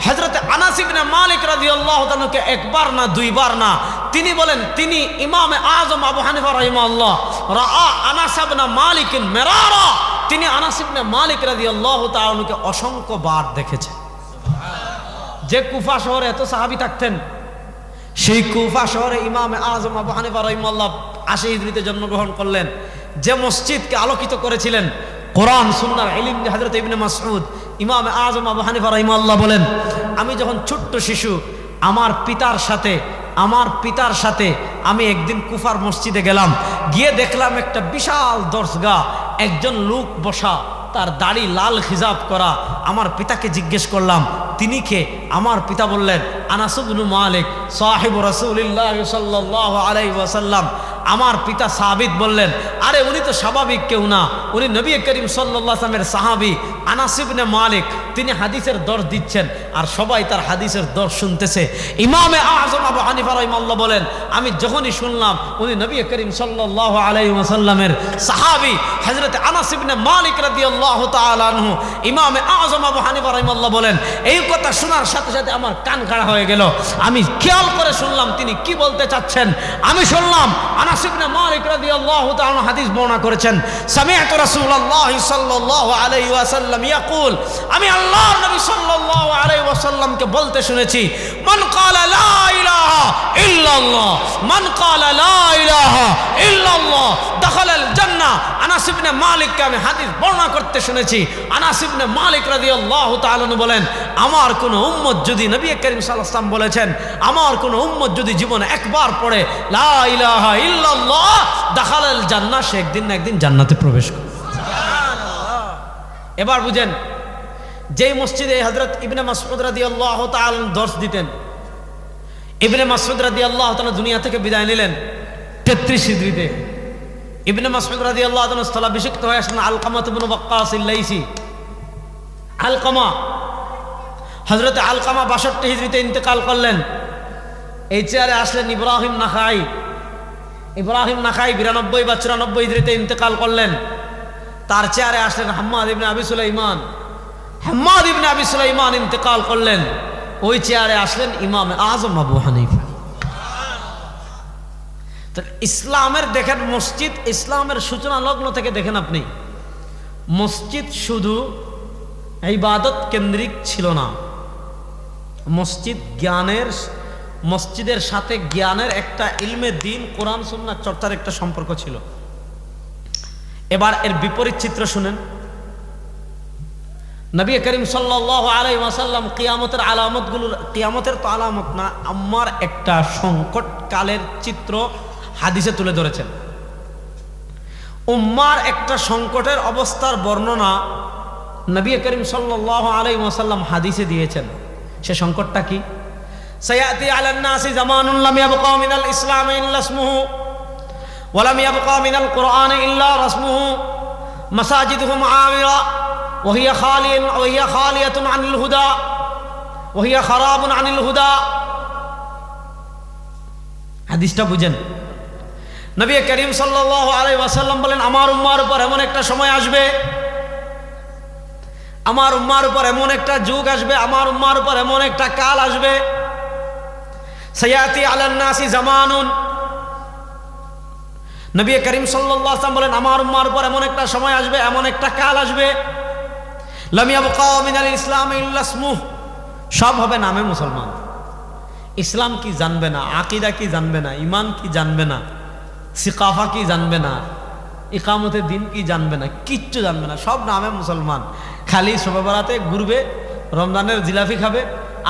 হযরত আনাস ইবনে মালিক রাদিয়াল্লাহু তাআলাকে একবার না দুইবার না, তিনি বলেন, তিনি ইমামে আযম আবু হানিফা রাহিমাহুল্লাহ রাআ আনাস ইবনে মালিকের মিরারা, তিনি আনাস ইবনে মালিক রাদিয়াল্লাহু তাআলাকে অসংখ্য বার দেখেছেন। যে কুফা শহরে এত সাহাবী থাকতেন, সেই কুফা শহরে ইমামে আযম আবু হানিফা রাহিমাহুল্লাহ 80 হিজরিতে জন্মগ্রহণ করলেন। যে মসজিদকে আলোকিত করেছিলেন কোরআন সুন্নাহর ইলম দিয়ে হযরত ইবনে মাসউদ, ইমামে আযম আবু হানিফা রাহিমাহুল্লাহ বলেন, আমি যখন ছোট্ট শিশু আমার পিতার সাথে আমি একদিন কুফার মসজিদে গেলাম, গিয়ে দেখলাম একটা বিশাল দরজগা, একজন লোক বসা, তার দাড়ি লাল খিজাব করা। আমার পিতাকে জিজ্ঞেস করলাম, তিনি কে? আমার পিতা বললেন, আনাস ইবনে মালিক সাহিবু রাসূলিল্লাহ সাল্লাল্লাহু আলাইহি ওয়াসাল্লাম। আমার পিতা সাবিত বললেন, আরে উনি তো স্বাভাবিক কেউ না, উনি নবী করিম সাল্লাল্লাহু আলাইহি ওয়াসাল্লামের সাহাবী আনাস ইবনে মালিক, তিনি হাদিসের দর্শ দিচ্ছেন আর সবাই তার হাদিসের দর্শ শুনতেছে। ইমামে আযম আবু হানিফা রাহিমাহুল্লাহ বলেন, আমি যখনই শুনলাম উনি নবী করিম সাল্লাল্লাহু আলাইহি ওয়াসাল্লামের সাহাবী হযরত আনাস ইবনে মালিক রাদিয়াল্লাহু তাআলা আনহু, ইমামে আযম আবু হানিফা রাহিমাহুল্লাহ বলেন, এই কথা শোনার সাথে সাথে আমার কান খাড়া হয়ে গেল। আমি খেয়াল করে শুনলাম তিনি কি বলতে চাচ্ছেন। আমি শুনলাম আনাস ইবনে মালিক রাদিয়াল্লাহু তাআলা হাদিস বর্ণনা করেছেন, সামি'তু রাসূলুল্লাহ সাল্লাল্লাহু আলাইহি ওয়াসাল্লাম ইয়াকুল, আমি আল্লাহর নবী সাল্লাল্লাহু আলাইহি ওয়াসাল্লামকে বলতে শুনেছি, মান ক্বালা লা ইলাহা ইল্লাল্লাহ, মান ক্বালা লা ইলাহা ইল্লাল্লাহ দাখালাল জান্নাহ। আনাস ইবনে মালিককে আমি হাদিস বর্ণনা করতে শুনেছি। আনাস ইবনে মালিক রাদিয়াল্লাহু তাআলা বলেন, আমার কোন উম্মত যদি, নবী করিম সাল্লাল্লাহু আলাইহি ওয়াসাল্লাম বলেছেন, আমার কোন উম্মত যদি জীবনে একবার পড়ে লা ইলাহা ইল্লাল্লাহ দাখালাল জান্নাহ, সে একদিন না একদিন জান্নাতে প্রবেশ করবে। সুবহানাল্লাহ। এবার বুঝেন, যেই মসজিদে হযরত ইবনে মাসউদ রাদিয়াল্লাহু তাআলা দর্শ দিতেন, ইবনে মাসউদ রাদিয়াল্লাহু তাআলা দুনিয়া থেকে বিদায় নিলেন 33 হিজরিতে। ইবনে মাসউদ রাদিয়াল্লাহু তাআলা স্থলাভিষিক্ত হয়ে আসলেন আলকামা ইবনে ওয়াক্কাস আল-লাইসি। আলকামা, হযরত আলকামা 62 হিজরিতে ইন্তেকাল করলেন। এই চেয়ারে আসলেন ইব্রাহিম নাখাই। ইব্রাহিম নাখাই 92 বা 94 হিজরিতে ইন্তেকাল করলেন। তার চেয়ারে আসলেন হাম্মাদ ইবনে আবি সুলাইমান। হাম্মাদ ইবনে আবি সুলাইমান ইন্তেকাল করলেন। ওই চেয়ারে আসলেন ইমামে আযম আবু হানিফা। ইসলামের দেখেন মসজিদ, ইসলামের সূচনা লগ্ন থেকে দেখেন আপনি, মসজিদ শুধু ইবাদত কেন্দ্রিক ছিল না, মসজিদ জ্ঞানের, মসজিদের সাথে জ্ঞানের একটা ইলমে দ্বীন কোরআন সুন্নাহ চর্চার একটা সম্পর্ক ছিল। এবার এর বিপরীত চিত্র শুনেন। নবী করিম সাল্লাল্লাহু আলাইহি ওয়াসাল্লাম কিয়ামতের আলামতগুলো, কিয়ামতের তো আলামত না, আমার একটা সংকট কালের চিত্র হাদিসে তুলে ধরেছেন। উম্মার একটা সংকটের অবস্থার বর্ণনা নবী করিম সাল্লাল্লাহু আলাইহি ওয়াসাল্লাম হাদিসে দিয়েছেন। সে সংকটটা কি? সায়াতি আলান নাসি জামানুন লাম ইয়াবকা মিনাল ইসলাম ইল্লা ইসমুহু ওয়া লাম ইয়াবকা মিনাল কুরআন ইল্লা রাসমুহু মাসাজিদুহুম আমিরা ওয়া হিয়া খালিয়াতুন আনিল হুদা ওয়া হিয়া খারাবুন আনিল হুদা। হাদিসটা বুঝেন। নবী করিম সাল্লাল্লাহু আলাইহি ওয়াসাল্লাম বলেন, আমার উম্মার উপর এমন একটা সময় আসবে, আমার উম্মার উপর এমন একটা যুগ আসবে, আমার উম্মার উপর এমন একটা কাল আসবে, সায়াতি আলান নাসি জামানুন, নবী করিম সাল্লাল্লাহু আলাইহি ওয়াসাল্লাম বলেন, আমার উম্মার উপর এমন একটা সময় আসবে, এমন একটা কাল আসবে, লাম ইয়াবকা মিনাল ইসলাম ইল্লা ইসমুহু, সব হবে নামে মুসলমান। ইসলাম কি জানবে না, আকীদা কি জানবে না, ঈমান কি জানবে না, সিকাফা কি জানবে না, ইকামতে দিন কি জানবে না, কিচ্ছু জানবে না, সব নামে মুসলমান। খালি শবে বরাতে ঘুরবে, রমজানের জিলাপি খাবে,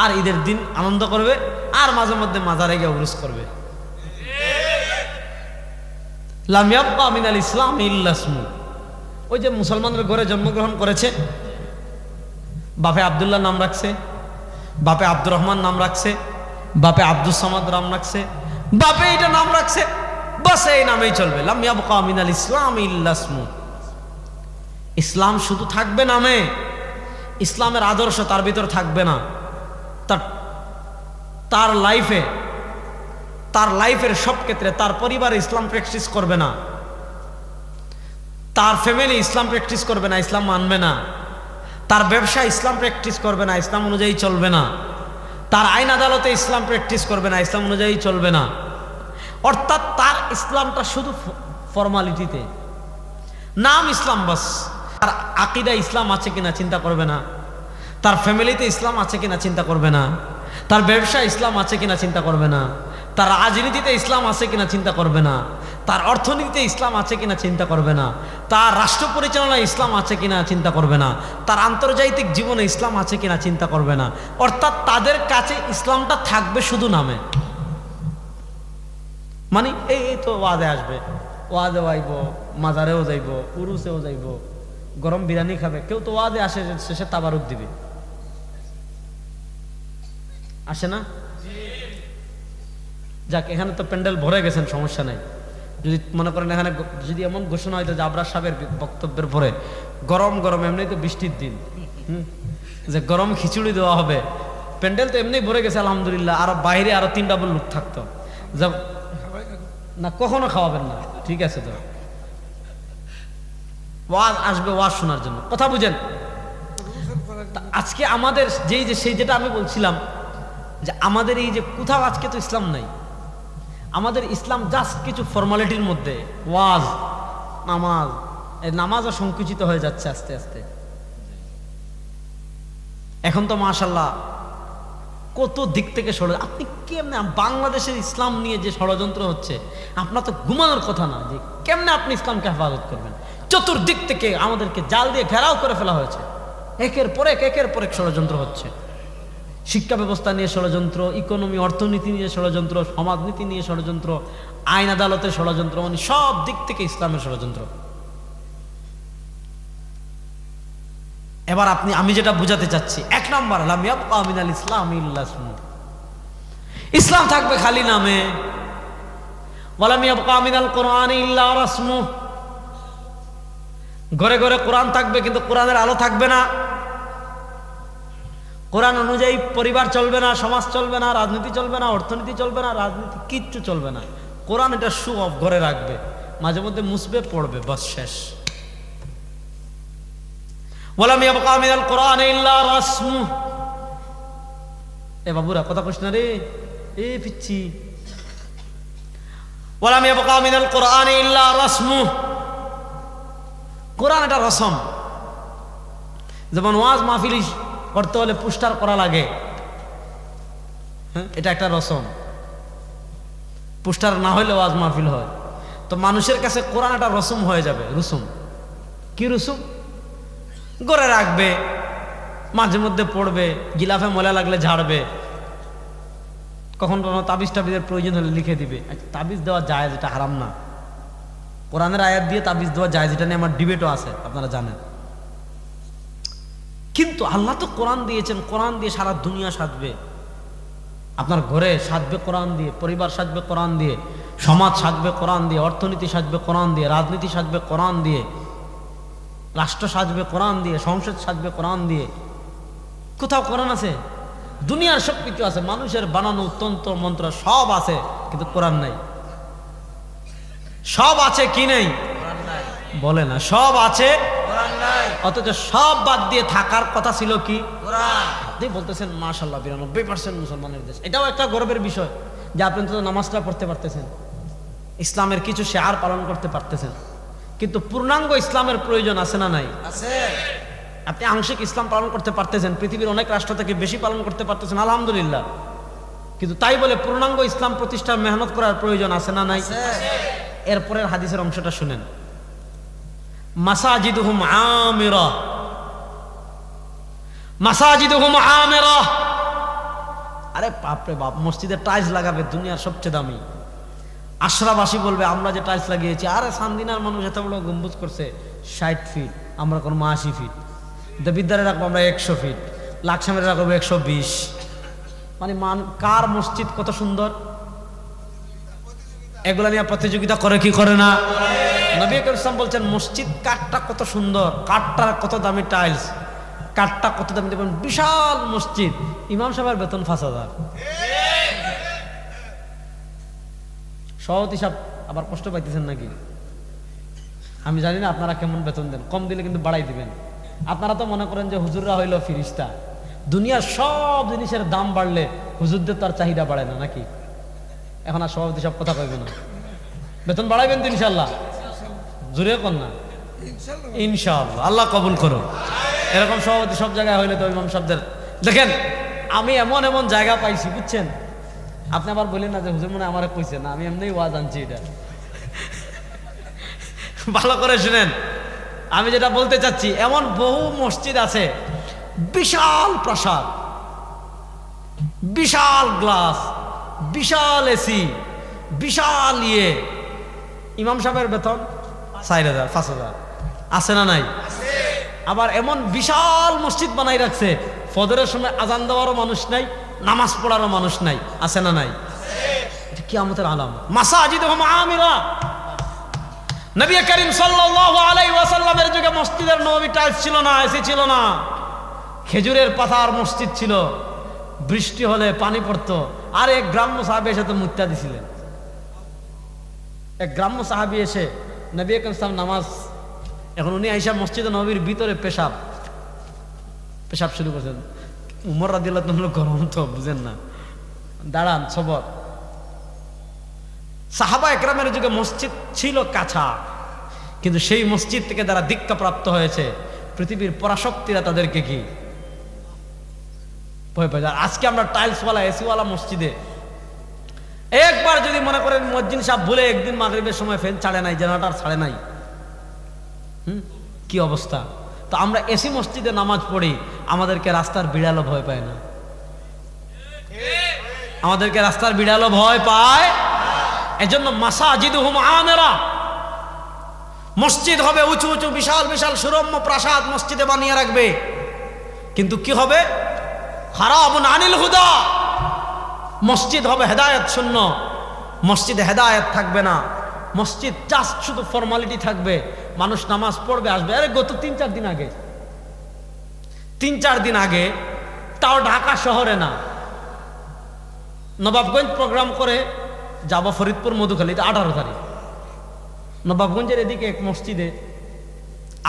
আর ঈদের দিন আনন্দ করবে, আর মাঝে মধ্যে মাজারে গিয়ে উরুস করবে। লাম ইয়াবকা মিনাল ইসলাম ইল্লা ইসমু। ওই যে মুসলমানের ঘরে জন্মগ্রহণ করেছে, বাপে আব্দুল্লাহ নাম রাখছে, বাপে আব্দুর রহমান নাম রাখছে, বাপে আব্দুস সামাদ নাম রাখছে, বাপে এটা নাম রাখছে, বাস এই নামেই চলবে। লাম ইয়াবকা মিনাল ইসলাম ইল্লা ইসমু। ইসলাম শুধু থাকবে নামে, ইসলামের আদর্শ তার ভিতর থাকবে না। তার লাইফের সব ক্ষেত্রে তার পরিবারে ইসলাম প্র্যাকটিস করবে না, তার ফ্যামিলি ইসলাম প্র্যাকটিস করবে না, ইসলাম মানবে না, তার ব্যবসা ইসলাম প্র্যাকটিস করবে না, ইসলাম অনুযায়ী চলবে না, তার আইন আদালতে ইসলাম প্র্যাকটিস করবে না, ইসলাম অনুযায়ী চলবে না। অর্থাৎ তার ইসলামটা শুধু ফর্মালিটিতে, নাম ইসলাম বাস। তার আকীদা ইসলাম আছে কিনা চিন্তা করবে না, তার ফ্যামিলিতে ইসলাম আছে কিনা চিন্তা করবে না, তার ব্যবসা ইসলাম আছে কিনা চিন্তা করবে না, তার রাজনীতিতে ইসলাম আছে কিনা চিন্তা করবে না, তার অর্থনীতিতে ইসলাম আছে কিনা চিন্তা করবে না, তার রাষ্ট্র পরিচালনায় ইসলাম আছে কিনা চিন্তা করবে না, তার আন্তর্জাতিক জীবনে ইসলাম আছে কিনা চিন্তা করবে না। অর্থাৎ তাদের কাছে ইসলামটা থাকবে শুধু নামে। মানে এই তো ওয়াজে আসবে, ওয়াজেও আইব, মাজারেও যাইব, উরুসেও যাইব, গরম বিরিয়ানি খাবে। কেউ তো ওয়াজে আসে, শেষে তাবারুক দিবে, আসে না? যাক, এখানে তো প্যান্ডেল ভরে গেছেন, সমস্যা নাই। যদি মনে করেন এখানে যদি এমন ঘোষণা হয়তো যে আবরার সাহেবের বক্তব্যের পরে গরম গরম, এমনি তো বৃষ্টির দিন, যে গরম খিচুড়ি দেওয়া হবে, প্যান্ডেল তো এমনি ভরে গেছে আলহামদুলিল্লাহ, আর বাইরে আরো 3 ডাবল লোক থাকতো। না, কখনো খাওয়াবেন না, ঠিক আছে? তো ওয়াজ আসবে ওয়াজ শোনার জন্য, কথা বুঝেন? আজকে আমাদের যেটা আমি বলছিলাম যে আমাদের এই যে কোথাও আজকে তো ইসলাম নাই, আমাদের ইসলাম জাস্ট কিছু ফর্মালিটির মধ্যে, ওয়াজ, নামাজ। এই নামাজও সংকুচিত হয়ে যাচ্ছে আস্তে আস্তে। এখন তো মাশাআল্লাহ কত দিক থেকে আপনি কেমনে বাংলাদেশের ইসলাম নিয়ে যে ষড়যন্ত্র হচ্ছে, আপনার তো ঘুমানোর কথা না যে কেমনে আপনি ইসলামকে হেফাজত করবেন। চতুর্দিক থেকে আমাদেরকে জাল দিয়ে ঘেরাও করে ফেলা হয়েছে, একের পর এক ষড়যন্ত্র হচ্ছে। শিক্ষা ব্যবস্থা নিয়ে ষড়যন্ত্র, ইকোনমি অর্থনীতি নিয়ে ষড়যন্ত্র, সমাজনীতি নিয়ে ষড়যন্ত্র, আইন আদালতের ষড়যন্ত্র, মানে সব দিক থেকে ইসলামের ষড়যন্ত্র। এবার আমি যেটা বুঝাতে চাচ্ছি, 1 নম্বর, লাম ইয়াবকা মিনাল ইসলাম ইল্লা ইসমু। ইসলাম থাকবে খালি নামে। ওয়া লাম ইয়াবকা মিনাল কুরআন ইল্লা রাসমু। ঘরে ঘরে কোরআন থাকবে, কিন্তু কোরআনের আলো থাকবে না। কোরআন অনুযায়ী পরিবার চলবে না, সমাজ চলবে না, রাজনীতি চলবে না, অর্থনীতি চলবে না, রাজনীতি কিচ্ছু চলবে না। কোরআন এটা শু অফ ঘরে রাখবে, মাঝে মধ্যে মুসবে, পড়বে, বাস শেষ। ওয়ালাম ইয়াবকা মিনাল কুরআন ইল্লা রাসমু। এ বাবুরা কথা কইছ না রে, এ পিচ্ছি। ওয়ালাম ইয়াবকা মিনাল কুরআন ইল্লা রাসমু। কোরআন এটা রসম। যেমন ওয়াজ মাহফিল করতে হলে পোস্টার করা লাগে, হ্যাঁ, এটা একটা রসম। পোস্টার না হইলে ওয়াজ মাহফিল হয়। তো মানুষের কাছে কোরআন একটা রসম হয়ে যাবে, রুসুম। কি রুসুম? গড়ে রাখবে, মাঝে মধ্যে পড়বে, গিলাফে ময়লা লাগলে ঝাড়বে, কখন কখনো তাবিজ টাবিজের প্রয়োজন হলে লিখে দিবে। তাবিজ দেওয়া যায়, যেটা হারাম না। কোরআনের আয়াত দিয়ে তাবিজ দেওয়া যায়, যেটা নিয়ে আমার ডিবেটও আছে, আপনারা জানেন। কিন্তু আল্লাহ তো কোরআন দিয়েছেন, কোরআন দিয়ে সারা দুনিয়া সাজবে। আপনার ঘরে সাজবে কোরআন দিয়ে, পরিবার সাজবে কোরআন দিয়ে, সমাজ সাজবে কোরআন দিয়ে, অর্থনীতি সাজবে কোরআন দিয়ে, রাজনীতি সাজবে কোরআন দিয়ে, রাষ্ট্র সাজবে কোরআন দিয়ে, সংসদ সাজবে কোরআন দিয়ে। কোথাও কোরআন আছে? দুনিয়ার সব কিছু আছে, মানুষের বানানো তন্ত্র মন্ত্র সব আছে, কিন্তু কোরআন নাই। সব আছে কি নেই? বলে না, সব আছে অথচ সব বাদ দিয়ে থাকার কথা ছিল কি? কোরআন। আপনি বলতেছেন মাশাআল্লাহ 92% মুসলমানের দেশ, এটাও একটা গর্বের বিষয় যে আপনি তো নামাজটা পড়তে পারতেছেন, ইসলামের কিছু শেয়ার পালন করতে পারতেছেন। কিন্তু পূর্ণাঙ্গ ইসলামের প্রয়োজন আছে না নাই? আছে। আপনি আংশিক ইসলাম পালন করতে পারতেছেন, পৃথিবীর অনেক রাষ্ট্র থেকে বেশি পালন করতে পারতেছেন, আলহামদুলিল্লাহ। কিন্তু তাই বলে পূর্ণাঙ্গ ইসলাম প্রতিষ্ঠার মেহনত করার প্রয়োজন আছে না নাই? এরপরের হাদিসের অংশটা শুনেন, মাসাজিদুহুম আমিরা, মাসাজিদুহুম আমিরা। আরে বাপরে বাপ, মসজিদে টাইলস লাগাবে দুনিয়ার সবচেয়ে দামি। আশরাবাসী বলবে আমরা যে টাইলস লাগিয়েছি, আরে সান্দিনার মানুষ এত বড় গম্বুজ করছে 60 ফিট, আমরা করবো 80 ফিট। দেবিদ্দারে রাখবো আমরা 100 ফিট, লাকসামের রাখবো 120। মানে কার মসজিদ কত সুন্দর, এগুলা নিয়ে প্রতিযোগিতা করে কি করে না? নবী করিম সাল্লাল্লাহু আলাইহি ওয়াসাল্লাম বলছেন মসজিদ কাঠটা কত সুন্দর, কাঠটা কত দামি টাইলস, কাঠটা কত দামি। দেখবেন বিশাল মসজিদ, ইমাম সাহেবের বেতন 5,000। সভাপতি সাহেব আবার কষ্ট পাইতেছেন নাকি? আমি জানি না আপনারা কেমন বেতন দেন, কম দিলে কিন্তু বাড়াই দিবেন। আপনারা তো মনে করেন যে হুজুররা হইল ফিরিস্তা, দুনিয়ার সব জিনিসের দাম বাড়লে হুজুরদের তার চাহিদা বাড়ে না নাকি? এখন আর সভাপতি সব কথা কইবে না, বেতন বাড়াইবেন তো ইনশাল্লাহ? জোরে কর না ইনশাআল্লাহ, আল্লাহ কবুল করো। এরকম সভাপতি সব জায়গায় হইলে তো ইমাম সাহেবদের দেখেন, আমি এমন এমন জায়গা পাইছি বুঝছেন। আপনি আবার বলেন না যে হুজুর মনে আমারে কইছে না, আমি এমনি ওয়াজ আনছি। এটা ভালো করে শুনেন, আমি যেটা বলতে চাচ্ছি, এমন বহু মসজিদ আছে, বিশাল প্রাসাদ, বিশাল গ্লাস, বিশাল এসি, বিশাল ইমাম সাহেবের বেতন 4,000 5,000 আছে না নাই? আবার এমন বিশাল মসজিদ বানাই রাখছে, ফজরের সময় আজান দেওয়ারও মানুষ নাই, নামাজ পড়ারও মানুষ নাই, আছে না নাই? এটা কিয়ামতের আলামত। মাসাজিদুহুম আমিরা। নবী করিম সাল্লাল্লাহু আলাইহি ওয়াসাল্লামের যুগে মসজিদের নববী টাইলস ছিল না, এসি ছিল না, খেজুরের পাতার মসজিদ ছিল, বৃষ্টি হলে পানি পড়তো। আর এক গ্রাম্য সাহাবী এসে তো মুত্তা দিছিলেন। এক গ্রাম্য সাহাবী এসে নবী করিম সাল্লাল্লাহু নামাজ, এখন উনি আইসা মসজিদে নববীর ভিতরে পেশাব শুরু করছেন। উমর রাদিয়াল্লাহু আনহু গরম তো বুঝেন না, দাঁড়ান সবর। সাহাবা একরামের যুগে মসজিদ ছিল কাছা, কিন্তু সেই মসজিদ থেকে যারা দীক্ষা প্রাপ্ত হয়েছে, পৃথিবীর পরাশক্তিরা তাদেরকে কি ভয় পায়। আজকে আমরা টাইলসওয়ালা এসিওয়ালা মসজিদে একবার যদি মনে করেন মুয়াজ্জিন সাহেব ভুলে একদিন মাগরিবের সময় ফ্যান ছাড়ে নাই, জেনারেটর ছাড়ে নাই, কি অবস্থা। তো আমরা এসি মসজিদে নামাজ পড়ি, আমাদেরকে রাস্তার বিড়ালও ভয় পায় না, আমাদেরকে রাস্তার বিড়ালও ভয় পায়। এজন্য মাসাজিদুহুম আমিরা, মসজিদ হবে উঁচু উঁচু বিশাল বিশাল সুরম্য প্রাসাদ মসজিদে বানিয়ে রাখবে, কিন্তু কি হবে? খারাবুন আনিল হুদা, মসজিদ হবে হেদায়েত শূন্য, মসজিদে হেদায়েত থাকবে না, মসজিদ জাস্ট শুধু ফর্মালিটি থাকবে, মানুষ নামাজ পড়বে আসবে। আরে গত 3-4 দিন আগে, 3-4 দিন আগে, তাও ঢাকা শহরে না, নবাবগঞ্জ প্রোগ্রাম করে যাব ফরিদপুর মধুখালীতে 18 তারিখ। নবাবগঞ্জের এদিকে এক মসজিদে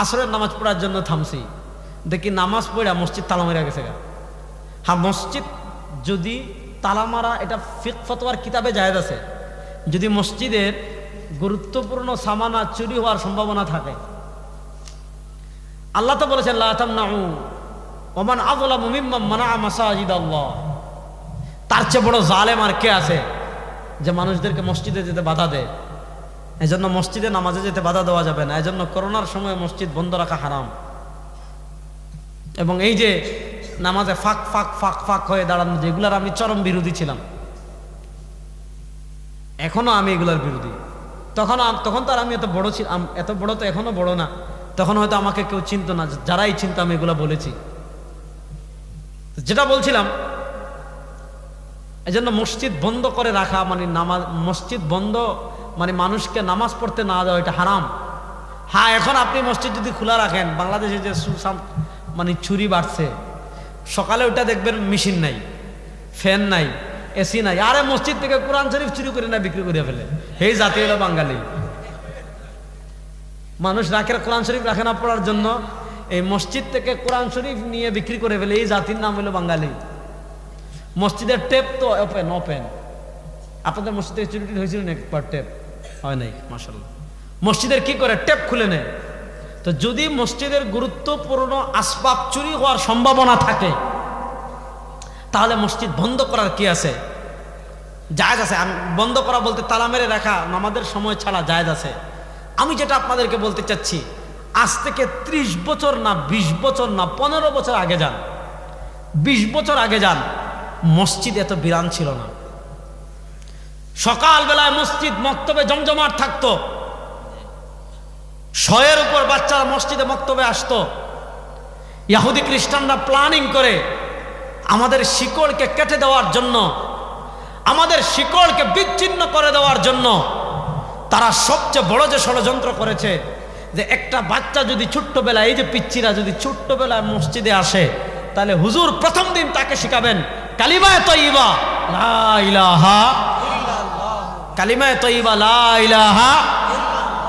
আসরের নামাজ পড়ার জন্য থামছি, দেখি নামাজ পড়া মসজিদ তালা মেরা গেছে। হ্যাঁ, মসজিদ যদি তালা মারা, এটা ফিকহ ফতোয়ার কিতাবে জায়েজ আছে, যদি মসজিদের গুরুত্বপূর্ণ সামানা চুরি হওয়ার সম্ভাবনা থাকে। আল্লাহ তো বলেছেন লা তামনাউ ওমান আযলামু মিম্মান মানাআ মাসাজিদাল্লাহ। তার চেয়ে বড় জালেম আর কে আছে যে মানুষদেরকে মসজিদে যেতে বাধা দেয়? এজন্য মসজিদে নামাজে যেতে বাধা দেওয়া যাবে না। এজন্য করোনার সময় মসজিদ বন্ধ রাখা হারাম। এবং এই যে নামাজে ফাঁক ফাঁক ফাঁক ফাঁক হয়ে দাঁড়ানো, যেগুলার আমি চরম বিরোধী ছিলাম, এখনো আমি এগুলার বিরোধী। তখন তো আর আমি এত বড় ছিলাম, এত বড় তো এখনো বড় না, তখন হয়তো আমাকে কেউ চিনতো না, যারাই চিনতো আমি এগুলো বলেছি। যেটা বলছিলাম, এই জন্য মসজিদ বন্ধ করে রাখা মানে নামাজ, মসজিদ বন্ধ মানে মানুষকে নামাজ পড়তে না দেওয়া, এটা হারাম। হ্যাঁ, এখন আপনি মসজিদ যদি খোলা রাখেন, বাংলাদেশে যে মানে চুরি বাড়ছে, সকালে ওটা দেখবেন মেশিন নাই, ফ্যান নাই, এসি নাই, আরে মসজিদ থেকে কোরআন শরীফ চুরি করে না বিক্রি করে ফেলে, এই জাতি হলো বাঙালি। মানুষ রাখে কোরআন শরীফ রাখে না পড়ার জন্য, এই মসজিদ থেকে কোরআন শরীফ নিয়ে বিক্রি করে ফেলে, এই জাতির নাম হলো বাঙালি। মসজিদের টেপ তো ওপেন ওপেন। আপনাদের মসজিদে চুরি হয়েছিল না একবার? টেপ হয় নাই, মাশাআল্লাহ। মসজিদের কি করে? টেপ খুলে নেয়। তো যদি মসজিদের গুরুত্বপূর্ণ আসবাব চুরি হওয়ার সম্ভাবনা থাকে, তাহলে মসজিদ বন্ধ করার কি আছে? জায়েজ আছে। আমি বন্ধ করা বলতে তালা মেরে রাখা নামাজের সময় ছাড়া জায়েজ আছে। আমি যেটা আপনাদেরকে বলতে চাচ্ছি, আজ থেকে 30 বছর না, 20 বছর না, 15 বছর আগে যান, 20 বছর আগে যান, মসজিদ এত বিরান ছিল না। সকালবেলায় মসজিদ মক্তবে জমজমাট থাকতো, 100-এর উপর বাচ্চারা মসজিদে মক্তবে আসতো। ইহুদি খ্রিস্টানরা প্ল্যানিং করে আমাদের শিকড়কে কেটে দেওয়ার জন্য, আমাদের শিকড়কে বিচ্ছিন্ন করে দেওয়ার জন্য তারা সবচেয়ে বড় যে ষড়যন্ত্র করেছে, যে একটা বাচ্চা যদি ছোট্টবেলায়, এই যে পিচ্চিরা যদি ছোট্টবেলায় মসজিদে আসে, তাহলে হুজুর প্রথম দিন তাকে শিখাবেন কালিমায়ে তয়্যিবা লা ইলাহা ইল্লাল্লাহ, কালিমায়ে তয়্যিবা লা ইলাহা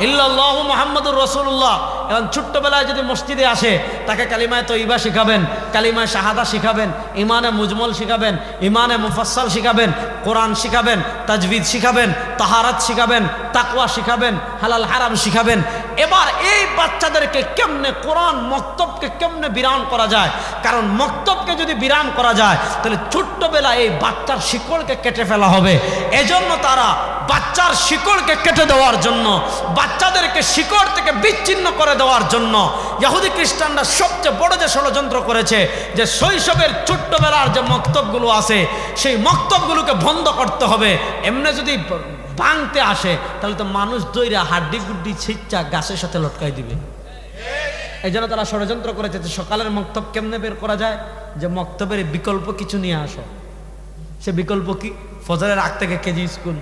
ইল্লাল্লাহু মুহাম্মাদুর রাসূলুল্লাহ। এবং ছোট্টবেলায় যদি মসজিদে আসে, তাকে কালিমায়ে তয়্যিবা শিখাবেন, কালিমায়ে শাহাদা শিখাবেন, ইমানে মুজমল শিখাবেন, ইমানে মুফাসসাল শিখাবেন, কোরআন শিখাবেন, তাজবিদ শিখাবেন, তাহারাত শিখাবেন, তাকওয়া শিখাবেন, হালাল হারাম শিখাবেন। এবার এই বাচ্চাদেরকে কেমনে কোরআন মক্তবকে কেমনে বিরান করা যায়? কারণ মক্তবকে যদি বিরান করা যায়, তাহলে ছোট্টবেলায় এই বাচ্চার শিকড়কে কেটে ফেলা হবে। এজন্য তারা বাচ্চার শিকড়কে কেটে দেওয়ার জন্য, বাচ্চাদেরকে শিকড় থেকে বিচ্ছিন্ন করে দেওয়ার জন্য ইহুদি খ্রিস্টানরা সবচেয়ে বড় যে ষড়যন্ত্র করেছে, যে শৈশবের ছোট্টবেলার যে মক্তবগুলো আছে, সেই মক্তবগুলোকে বন্ধ করতে হবে। এমনি যদি ভাঙতে আসে, তাহলে তো মানুষ দইরা হাড্ডি গুড্ডি ছিচ্চা গাছের সাথে লটকাই দিবে। এই জন্য তারা ষড়যন্ত্র করেছে যে সকালের মক্তব কেমনে বের করা যায়, যে মক্তবের বিকল্প কিছু নিয়ে আসো। সে বিকল্প কি? ফজরের আগ থেকে কেজি স্কুল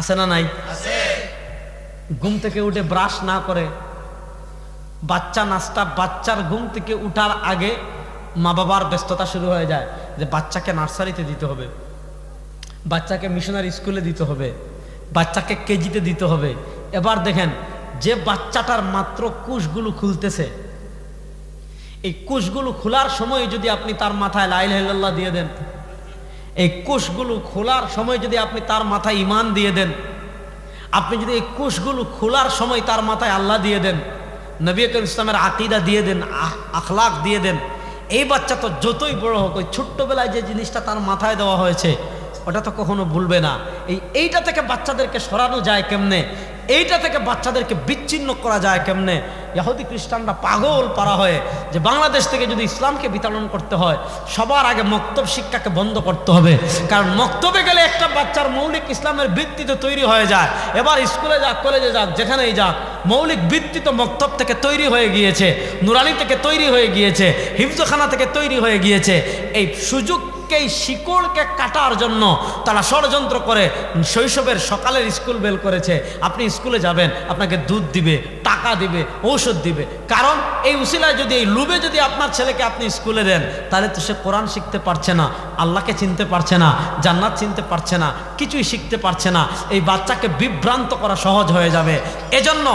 আছে না নাই? ঘুম থেকে উঠে ব্রাশ না করে বাচ্চা নাস্তা, বাচ্চার ঘুম থেকে উঠার আগে মা বাবার ব্যস্ততা শুরু হয়ে যায়, যে বাচ্চাকে নার্সারিতে দিতে হবে, বাচ্চাকে মিশনারি স্কুলে দিতে হবে, বাচ্চাকে কেজিতে দিতে হবে। এবার দেখেন, যে বাচ্চাটার মাত্র কোষগুলো খুলতেছে, এই কোষগুলো খোলার সময় যদি আপনি তার মাথায় লা ইলাহা ইল্লাল্লাহ দিয়ে দেন, এই কোষগুলো খোলার সময় যদি আপনি তার মাথায় ঈমান দিয়ে দেন, আপনি যদি এই কোষগুলো খোলার সময় তার মাথায় আল্লাহ দিয়ে দেন, নবী করিম ইসলামের আকীদা দিয়ে দেন, আখলাক দিয়ে দেন, এই বাচ্চা তো যতই বড় হোক, ওই ছোট্টবেলায় যে জিনিসটা তার মাথায় দেওয়া হয়েছে ওটা তো কখনো ভুলবে না। এইটা থেকে বাচ্চাদেরকে সরানো যায় কেমনে? এইটা থেকে বাচ্চাদেরকে বিচ্ছিন্ন করা যায় কেমনে? ইহুদি খ্রিস্টানরা পাগল পারা হয়ে যে বাংলাদেশ থেকে যদি ইসলামকে বিতাড়ন করতে হয়, সবার আগে মক্তব শিক্ষাকে বন্ধ করতে হবে। কারণ মক্তবে গেলে একটা বাচ্চার মৌলিক ইসলামের ভিত্তি তো তৈরি হয়ে যায়। এবার স্কুলে যাক, কলেজে যাক, যেখানেই যাক, মৌলিক ভিত্তি তো মক্তব থেকে তৈরি হয়ে গিয়েছে, নুরানি থেকে তৈরি হয়ে গিয়েছে, হিফজখানা থেকে তৈরি হয়ে গিয়েছে। এই সুযোগ এই শিকড়কে কাটার জন্য তারা ষড়যন্ত্র করে শৈশবের সকালের স্কুল বের করেছে। আপনি স্কুলে যাবেন, আপনাকে দুধ দিবে, টাকা দিবে, ঔষধ দিবে। কারণ এই উসিলায় যদি, এই লুবে যদি আপনার ছেলেকে আপনি স্কুলে দেন, তাহলে তো সে কোরআন শিখতে পারছে না, আল্লাহকে চিনতে পারছে না, জান্নাত চিনতে পারছে না, কিছুই শিখতে পারছে না। এই বাচ্চাকে বিভ্রান্ত করা সহজ হয়ে যাবে। এজন্য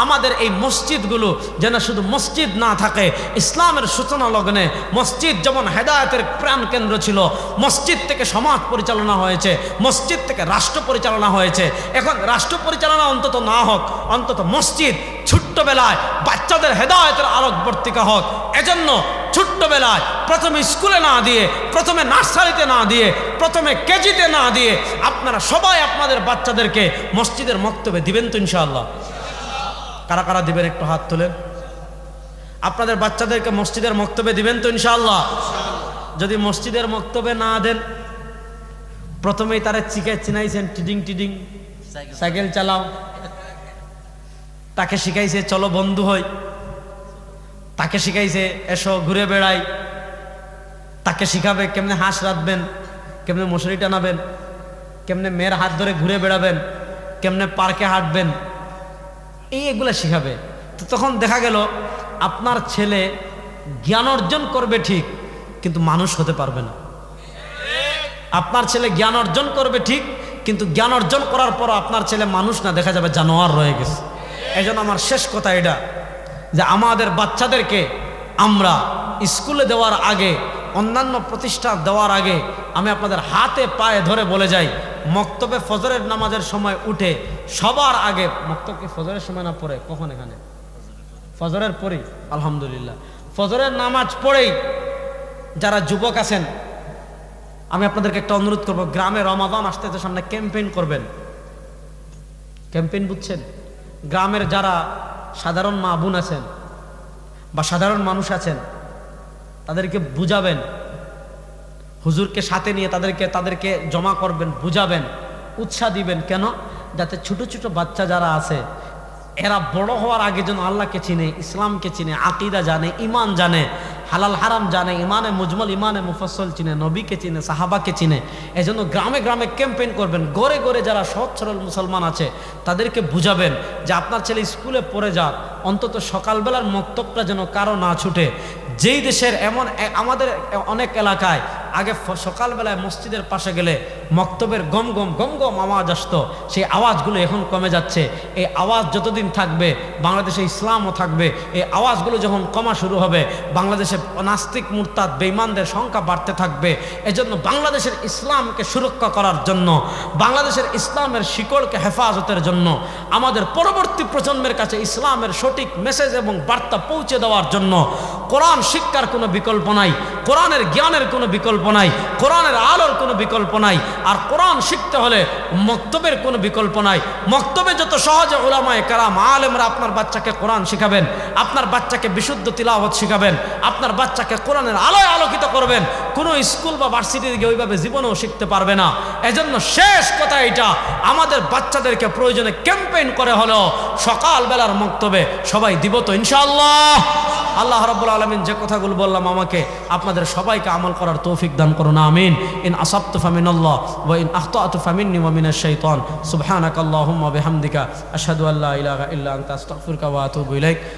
আমাদের এই মসজিদগুলো যেন শুধু মসজিদ না থাকে, ইসলামের সূচনা লগ্নে মসজিদ যেমন হেদায়েতের প্রাণ কেন্দ্র ছিল, মসজিদ থেকে সমাজ পরিচালনা হয়েছে, মসজিদ থেকে রাষ্ট্র পরিচালনা হয়েছে। এখন রাষ্ট্র পরিচালনা অন্তত না হোক, অন্তত মসজিদ ছোট্টবেলায় বাচ্চাদের হেদায়েতের আলোকবর্তিকা হোক। এজন্য ছোট্টবেলায় প্রথমে স্কুলে না দিয়ে, প্রথমে নার্সারিতে না দিয়ে, প্রথমে কেজিতে না দিয়ে আপনারা সবাই আপনাদের বাচ্চাদেরকে মসজিদের মক্তবে দিবেন তো ইনশাআল্লাহ? কারা কারা দিবেন একটু হাত তোলেন। আপনাদের বাচ্চাদেরকে মসজিদের মক্তবে দিবেন তো ইনশাআল্লাহ? যদি মসজিদের মক্তবে না দেন, প্রথমেই তারা চিনাইছেন টিডিং টিডিং, সাইকেল চালাও, তাকে শিখাইছে চলো বন্ধু হই, তাকে শিখাইছে এসো ঘুরে বেড়াই, তাকে শিখাবে কেমনে হাঁস রাঁধবেন, কেমনে মশারি টানাবেন, কেমনে মেয়ের হাত ধরে ঘুরে বেড়াবেন, কেমনে পার্কে হাঁটবেন, এগুলা শিখাবে। তো তখন দেখা গেল আপনার ছেলে জ্ঞান অর্জন করবে ঠিক, কিন্তু মানুষ হতে পারবে না। আপনার ছেলে জ্ঞান অর্জন করবে ঠিক, কিন্তু জ্ঞান অর্জন করার পর আপনার ছেলে মানুষ না, দেখা যাবে জানোয়ার রয়ে গেছে। এই জন্য আমার শেষ কথা এটা, যে আমাদের বাচ্চাদেরকে আমরা স্কুলে দেওয়ার আগে, অন্যান্য প্রতিষ্ঠান দেওয়ার আগে, আমি আপনাদের হাতে পায়ে ধরে বলে যাই, মক্তবে ফজরের নামাজের সময় উঠে সবার আগে, মক্তবকে ফজরের সময় না পড়ে কখন, এখানে ফজরের পরেই, আলহামদুলিল্লাহ ফজরের নামাজ পড়েই যারা যুবক আছেন, আমি আপনাদেরকে একটা অনুরোধ করব, গ্রামে রমাদান আসতে সামনে ক্যাম্পেইন করবেন। ক্যাম্পেইন বুঝছেন? গ্রামের যারা সাধারণ মা বোন আছেন বা সাধারণ মানুষ আছেন, তাদেরকে বুঝাবেন, হুজুরকে সাথে নিয়ে তাদেরকে জমা করবেন, বুঝাবেন, উৎসাহ দিবেন। কেন? যাতে ছোট ছোট বাচ্চা যারা আছে এরা বড় হওয়ার আগে যেন আল্লাহকে চিনে, ইসলামকে চিনে, আকীদা জানে, ঈমান জানে, হালাল হারাম জানে, ইমানে মুজমল ইমানে মুফাসসল চিনে, নবীকে চিনে, সাহাবাকে চিনে। এজন্য গ্রামে গ্রামে ক্যাম্পেইন করবেন, গড়ে গড়ে যারা সৎ সরল মুসলমান আছে তাদেরকে বুঝাবেন যে আপনার ছেলে স্কুলে পড়ে যাক, অন্তত সকালবেলার মক্তবটা যেন কারো না ছুটে। যেই দেশের এমন আমাদের অনেক এলাকায় আগে সকালবেলায় মসজিদের পাশে গেলে মক্তবের গম গম গম গম আওয়াজ আসতো, সেই আওয়াজগুলো এখন কমে যাচ্ছে। এই আওয়াজ যতদিন থাকবে বাংলাদেশে ইসলামও থাকবে। এই আওয়াজগুলো যখন কমা শুরু হবে, বাংলাদেশে নাস্তিক মুরতাদ বেঈমানদের সংখ্যা বাড়তে থাকবে। এজন্য বাংলাদেশের ইসলামকে সুরক্ষা করার জন্য, বাংলাদেশের ইসলামের শিকড়কে হেফাজতের জন্য, আমাদের পরবর্তী প্রজন্মের কাছে ইসলামের সঠিক মেসেজ এবং বার্তা পৌঁছে দেওয়ার জন্য কোরআন শিক্ষার কোনো বিকল্প নাই, কোরআনের জ্ঞানের কোনো বিকল্প নাই, কোরআনের আলোর কোনো বিকল্প নাই। আর কোরআন শিখতে হলে মক্তবের কোনো বিকল্প নাই। মক্তবে যত সহজে উলামায়ে কেরাম আলেমরা আপনার বাচ্চাকে কোরআন শিখাবেন, আপনার বাচ্চাকে বিশুদ্ধ তিলাওয়াত শিখাবেন, আপনার বাচ্চাকে কোরআনের আলোয় আলোকিত করবেন, কোনো স্কুল বা ভার্সিটিতে গিয়ে ওইভাবে জীবনেও শিখতে পারবে না। এজন্য শেষ কথা এটা, আমাদের বাচ্চাদেরকে প্রয়োজনে ক্যাম্পেইন করে হলেও সকালবেলার মক্তবে সবাই দিব তো ইনশাআল্লাহ। আল্লাহ রাব্বুল আলামিন যে কথাগুলো বললাম আমাকে আপনাদের সবাইকে আমল করার তৌফিক দান করুন, আমিন। ইন আসাবতু ফামিনাল্লাহ ওয়া ইন আখতাতু ফামিন্নি ওয়া মিনাশ শাইতান। সুবহানাকাল্লাহুম্মা বিহামদিকা আশহাদু আল্লা ইলাহা ইল্লা আনতা আস্তাগফিরুকা ওয়া আতুবু ইলাইক।